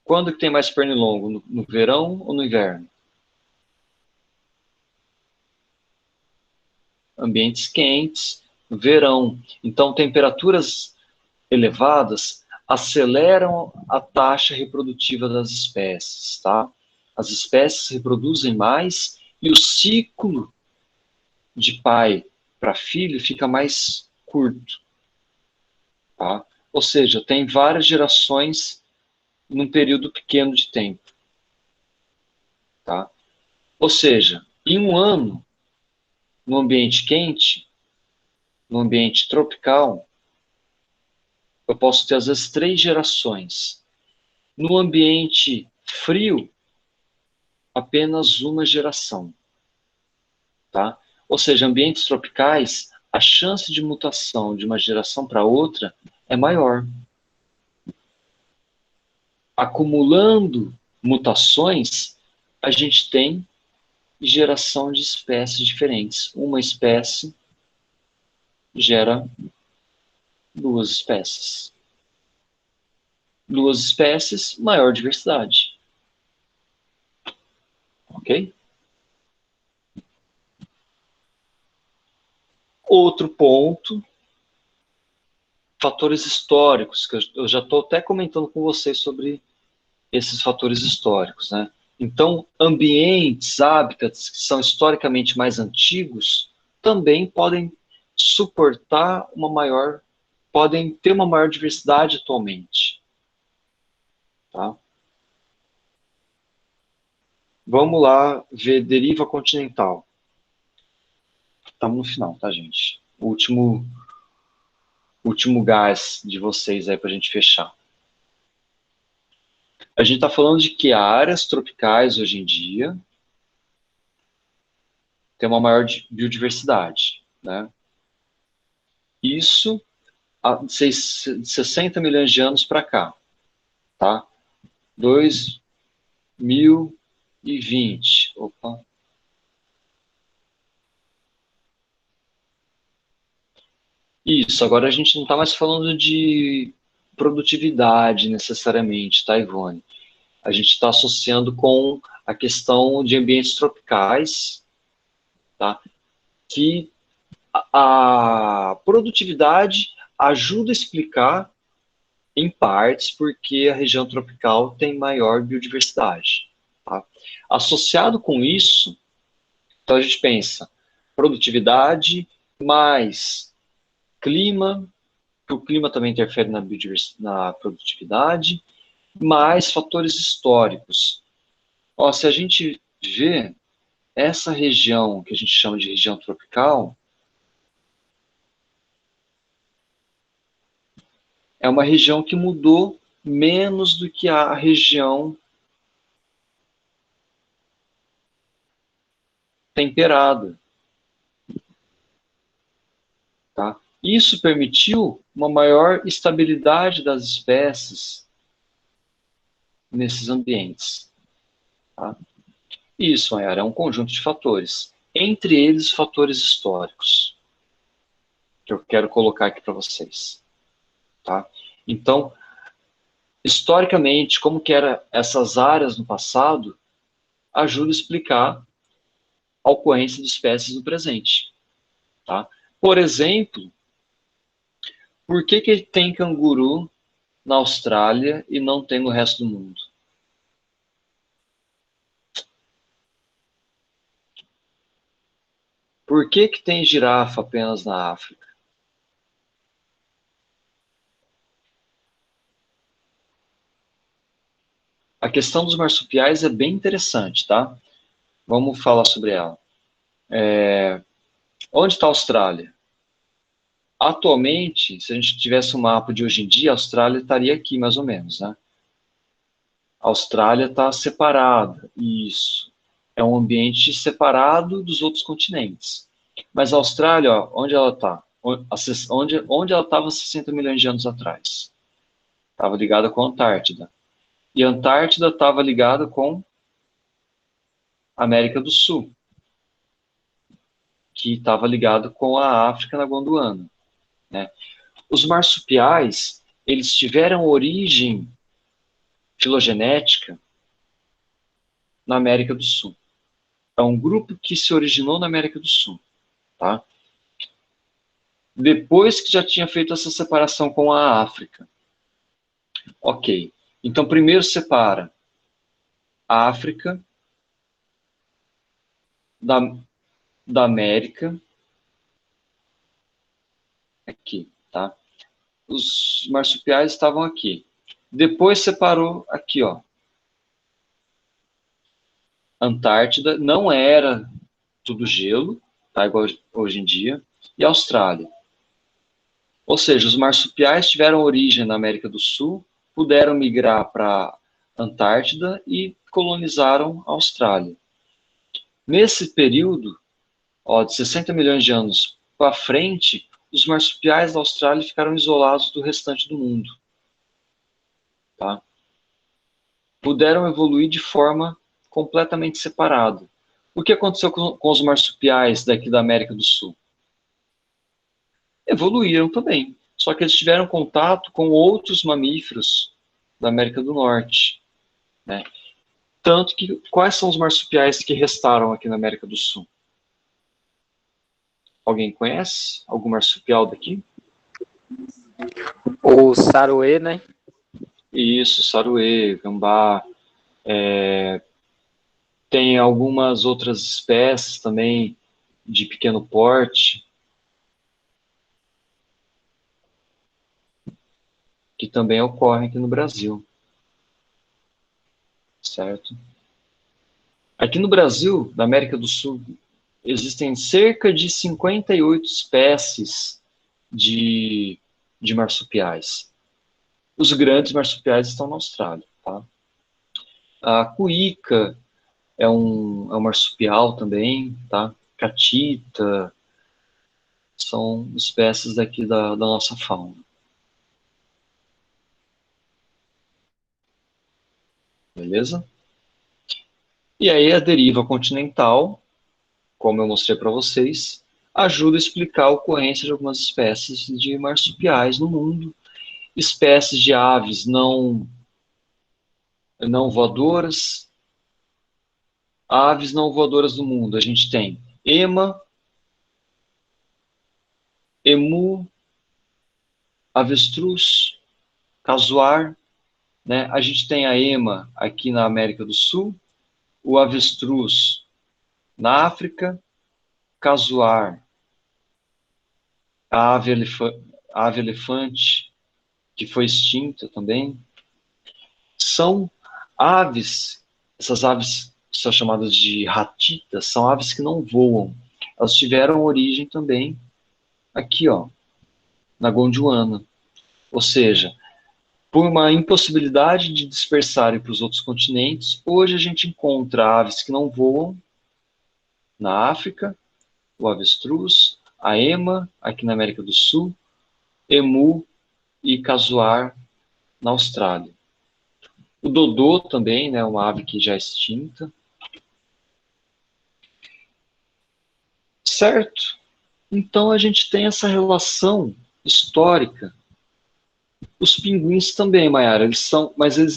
Quando que tem mais pernilongo? No verão ou no inverno? Ambientes quentes, no verão. Então, temperaturas elevadas aceleram a taxa reprodutiva das espécies, tá? As espécies reproduzem mais e o ciclo de pai para filho fica mais curto, tá? Ou seja, tem várias gerações num período pequeno de tempo, tá? Ou seja, em um ano, no ambiente quente, no ambiente tropical, eu posso ter, às vezes, 3 gerações. No ambiente frio, apenas uma geração. Tá? Ou seja, ambientes tropicais, a chance de mutação de uma geração para outra é maior. Acumulando mutações, a gente tem geração de espécies diferentes. Uma espécie gera 2 espécies. 2 espécies, maior diversidade. Ok? Outro ponto, fatores históricos, que eu já estou até comentando com vocês sobre esses fatores históricos, né? Então, ambientes, hábitats que são historicamente mais antigos, também podem suportar podem ter uma maior diversidade atualmente. Tá? Vamos lá ver deriva continental. Estamos no final, tá, gente? O último gás de vocês aí para a gente fechar. A gente está falando de que áreas tropicais hoje em dia tem uma maior biodiversidade, né? Isso há 60 milhões de anos para cá, tá? 2020. Opa. Isso, agora a gente não está mais falando de produtividade necessariamente, tá, Ivone? A gente está associando com a questão de ambientes tropicais, tá? Que a produtividade ajuda a explicar, em partes, porque a região tropical tem maior biodiversidade. Tá? Associado com isso, então a gente pensa produtividade mais clima, que o clima também interfere na produtividade, mais fatores históricos. Ó, se a gente vê essa região que a gente chama de região tropical, é uma região que mudou menos do que a região temperada. Tá? Isso permitiu uma maior estabilidade das espécies nesses ambientes. Tá? Isso, Mayara, é um conjunto de fatores. Entre eles, fatores históricos, que eu quero colocar aqui para vocês. Tá? Então, historicamente, como que eram essas áreas no passado, ajuda a explicar a ocorrência de espécies no presente. Tá? Por exemplo, por que tem canguru na Austrália e não tem no resto do mundo? Por que tem girafa apenas na África? A questão dos marsupiais é bem interessante, tá? Vamos falar sobre ela. Onde está a Austrália? Atualmente, se a gente tivesse um mapa de hoje em dia, a Austrália estaria aqui, mais ou menos, né? A Austrália está separada, isso. É um ambiente separado dos outros continentes. Mas a Austrália, ó, onde ela está? Onde ela estava 60 milhões de anos atrás? Estava ligada com a Antártida. E a Antártida estava ligada com a América do Sul, que estava ligado com a África na Gondwana, né? Os marsupiais, eles tiveram origem filogenética na América do Sul. É um grupo que se originou na América do Sul, tá? Depois que já tinha feito essa separação com a África. Ok. Então, primeiro separa a África da América. Aqui, tá? Os marsupiais estavam aqui. Depois separou aqui, ó. Antártida não era tudo gelo, tá? Igual hoje em dia. E Austrália. Ou seja, os marsupiais tiveram origem na América do Sul, puderam migrar para a Antártida e colonizaram a Austrália. Nesse período, ó, de 60 milhões de anos para frente, os marsupiais da Austrália ficaram isolados do restante do mundo. Tá? Puderam evoluir de forma completamente separada. O que aconteceu com os marsupiais daqui da América do Sul? Evoluíram também, só que eles tiveram contato com outros mamíferos da América do Norte, né? Tanto que, quais são os marsupiais que restaram aqui na América do Sul? Alguém conhece algum marsupial daqui? O saruê, né? Isso, saruê, gambá. Tem algumas outras espécies também de pequeno porte, que também ocorrem aqui no Brasil. Certo? Aqui no Brasil, na América do Sul, existem cerca de 58 espécies de marsupiais. Os grandes marsupiais estão na Austrália. Tá? A cuíca é um marsupial também, tá? Catita, são espécies daqui da nossa fauna. Beleza? E aí a deriva continental, como eu mostrei para vocês, ajuda a explicar a ocorrência de algumas espécies de marsupiais no mundo, espécies de aves não voadoras. Aves não voadoras do mundo, a gente tem ema, emu, avestruz, casuar, né? A gente tem a ema aqui na América do Sul, o avestruz na África, casuar, a ave elefante, que foi extinta também. São aves, essas aves são chamadas de ratitas, são aves que não voam. Elas tiveram origem também aqui, ó, na Gondwana. Ou seja, por uma impossibilidade de dispersarem para os outros continentes, hoje a gente encontra aves que não voam na África, o avestruz, a ema, aqui na América do Sul, emu e casuar na Austrália. O dodô também, né, uma ave que já é extinta. Certo? Então a gente tem essa relação histórica Os pinguins também, Mayara, mas eles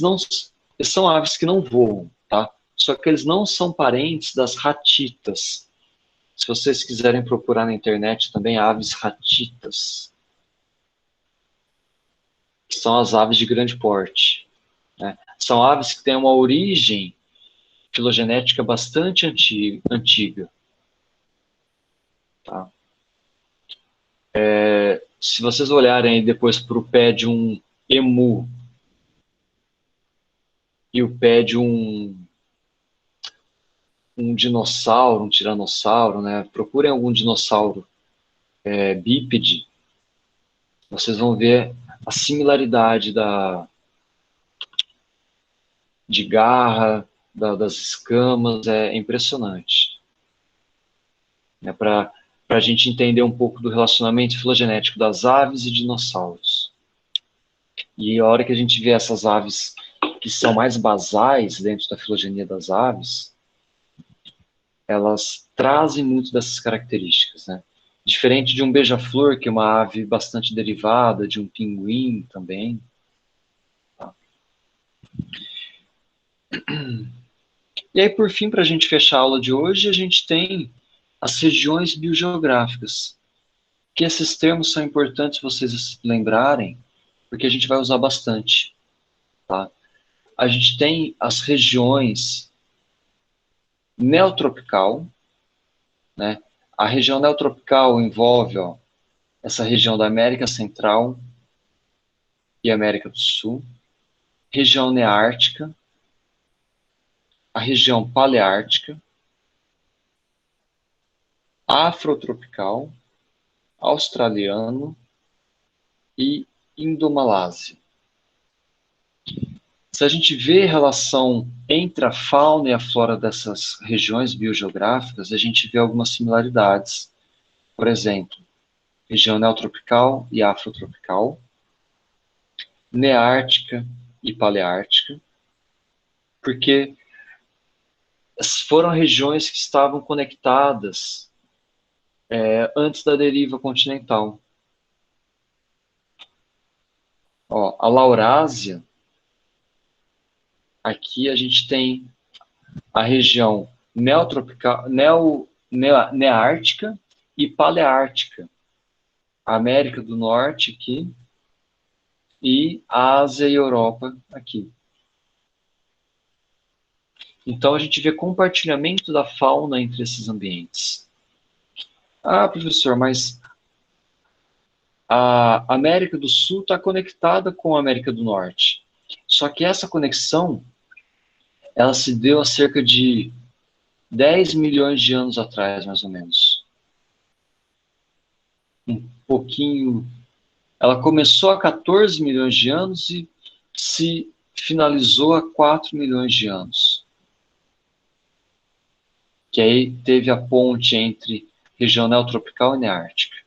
são aves que não voam, tá? Só que eles não são parentes das ratitas. Se vocês quiserem procurar na internet também, aves ratitas, que são as aves de grande porte, né? São aves que têm uma origem filogenética bastante antiga. Tá? Se vocês olharem depois para o pé de um emu e o pé de um dinossauro, um tiranossauro, né? Procurem algum dinossauro bípede, vocês vão ver a similaridade de garra, das escamas, é impressionante. Para a gente entender um pouco do relacionamento filogenético das aves e dinossauros. E a hora que a gente vê essas aves que são mais basais dentro da filogenia das aves, elas trazem muito dessas características, né? Diferente de um beija-flor, que é uma ave bastante derivada, de um pinguim também. Tá? E aí, por fim, para a gente fechar a aula de hoje, a gente tem as regiões biogeográficas. Que esses termos são importantes vocês lembrarem, porque a gente vai usar bastante. Tá? A gente tem as regiões neotropical, né? A região neotropical envolve essa região da América Central e América do Sul, região neártica, a região paleártica, afrotropical, australiano e Indomalásia. Se a gente vê a relação entre a fauna e a flora dessas regiões biogeográficas, a gente vê algumas similaridades. Por exemplo, região neotropical e afrotropical, neártica e paleártica, porque foram regiões que estavam conectadas antes da deriva continental. A Laurásia, aqui a gente tem a região neotropical, neártica e paleártica. A América do Norte aqui e a Ásia e Europa aqui. Então a gente vê compartilhamento da fauna entre esses ambientes. Ah, professor, mas a América do Sul está conectada com a América do Norte. Só que essa conexão, ela se deu há cerca de 10 milhões de anos atrás, mais ou menos. Um pouquinho. Ela começou há 14 milhões de anos e se finalizou há 4 milhões de anos. Que aí teve a ponte entre região neotropical e neártica.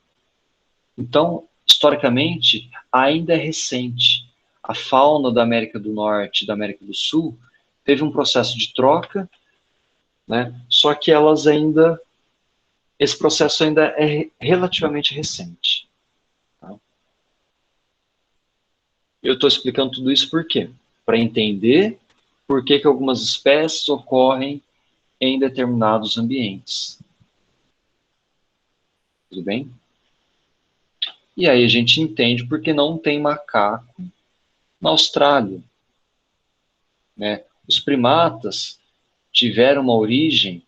Então, historicamente, ainda é recente. A fauna da América do Norte e da América do Sul teve um processo de troca, né? Só que esse processo ainda é relativamente recente. Tá? Eu estou explicando tudo isso por quê? Para entender por que algumas espécies ocorrem em determinados ambientes. Tudo bem? E aí a gente entende por que não tem macaco na Austrália. Né? Os primatas tiveram uma origem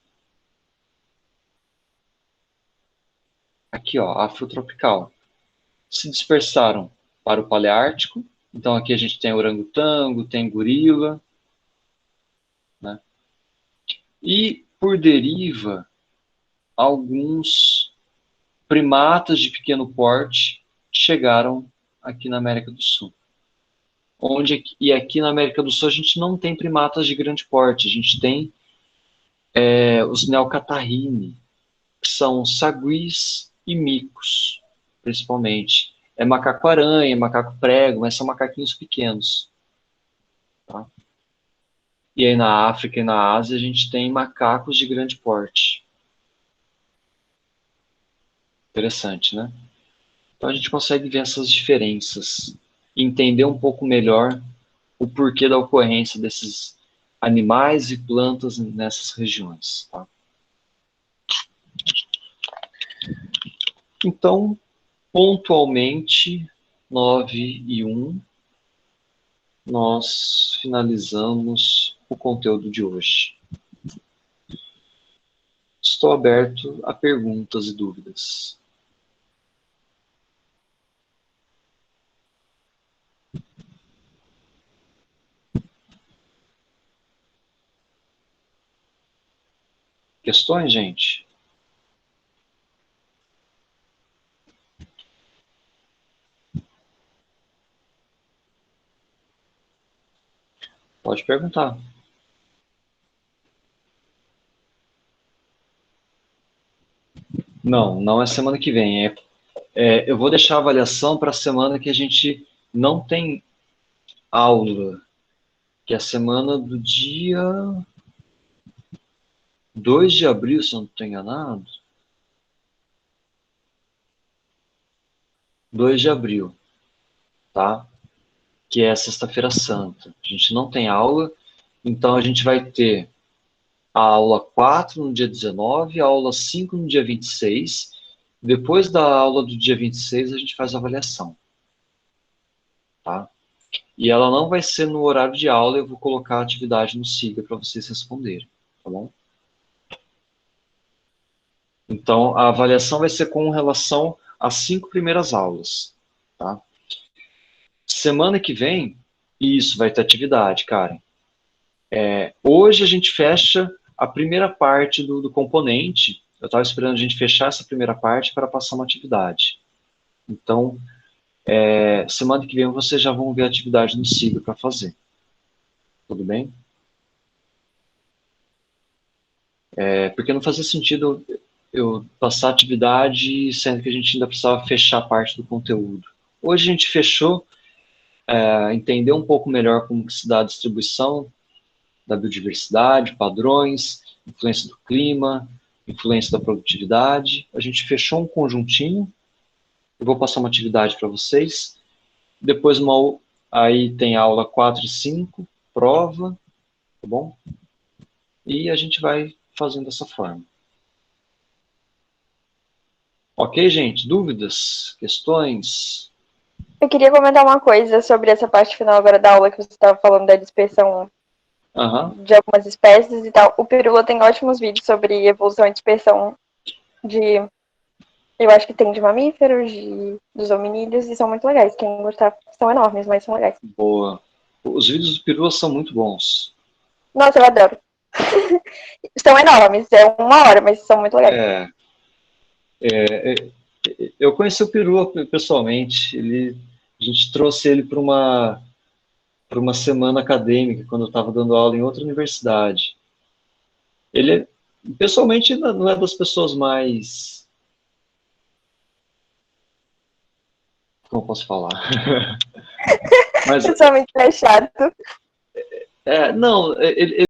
aqui, afrotropical. Se dispersaram para o Paleártico. Então aqui a gente tem orangotango, tem gorila. Né? E, por deriva, alguns primatas de pequeno porte chegaram aqui na América do Sul. E aqui na América do Sul a gente não tem primatas de grande porte, a gente tem os neocatarrini, que são saguis e micos, principalmente. É macaco-aranha, macaco prego, mas são macaquinhos pequenos. Tá? E aí na África e na Ásia a gente tem macacos de grande porte. Interessante, né? Então a gente consegue ver essas diferenças entender um pouco melhor o porquê da ocorrência desses animais e plantas nessas regiões. Tá? Então, pontualmente, 9:01, nós finalizamos o conteúdo de hoje. Estou aberto a perguntas e dúvidas. Questões, gente? Pode perguntar. Não é semana que vem. Eu vou deixar a avaliação para a semana que a gente não tem aula, que é a semana do dia 2 de abril, se eu não estou enganado. 2 de abril, tá? Que é sexta-feira santa. A gente não tem aula, então a gente vai ter a aula 4 no dia 19, a aula 5 no dia 26. Depois da aula do dia 26, a gente faz a avaliação. Tá? E ela não vai ser no horário de aula, eu vou colocar a atividade no SIGA para vocês responderem. Tá bom? Então, a avaliação vai ser com relação às 5 primeiras aulas. Tá? Semana que vem, isso, vai ter atividade, Karen. Hoje a gente fecha a primeira parte do componente. Eu estava esperando a gente fechar essa primeira parte para passar uma atividade. Então, semana que vem vocês já vão ver a atividade no SIGA para fazer. Tudo bem? Porque não fazia sentido eu passar a atividade sendo que a gente ainda precisava fechar parte do conteúdo. Hoje a gente fechou, entendeu um pouco melhor como que se dá a distribuição da biodiversidade, padrões, influência do clima, influência da produtividade. A gente fechou um conjuntinho. Eu vou passar uma atividade para vocês. Depois aí tem aula 4 e 5, prova, tá bom? E a gente vai fazendo dessa forma. Ok, gente? Dúvidas? Questões? Eu queria comentar uma coisa sobre essa parte final agora da aula que você estava falando da dispersão de algumas espécies e tal. O Pirula tem ótimos vídeos sobre evolução e dispersão eu acho que tem de mamíferos, dos hominídeos, e são muito legais. Quem gostar, são enormes, mas são legais. Boa. Os vídeos do Pirula são muito bons. Nossa, eu adoro. São enormes, é 1 hora, mas são muito legais. Eu conheci o Pirula pessoalmente. A gente trouxe ele para uma semana acadêmica, quando eu estava dando aula em outra universidade. Ele, pessoalmente, não é das pessoas mais... Como eu posso falar? Mas, pessoalmente é chato. não, ele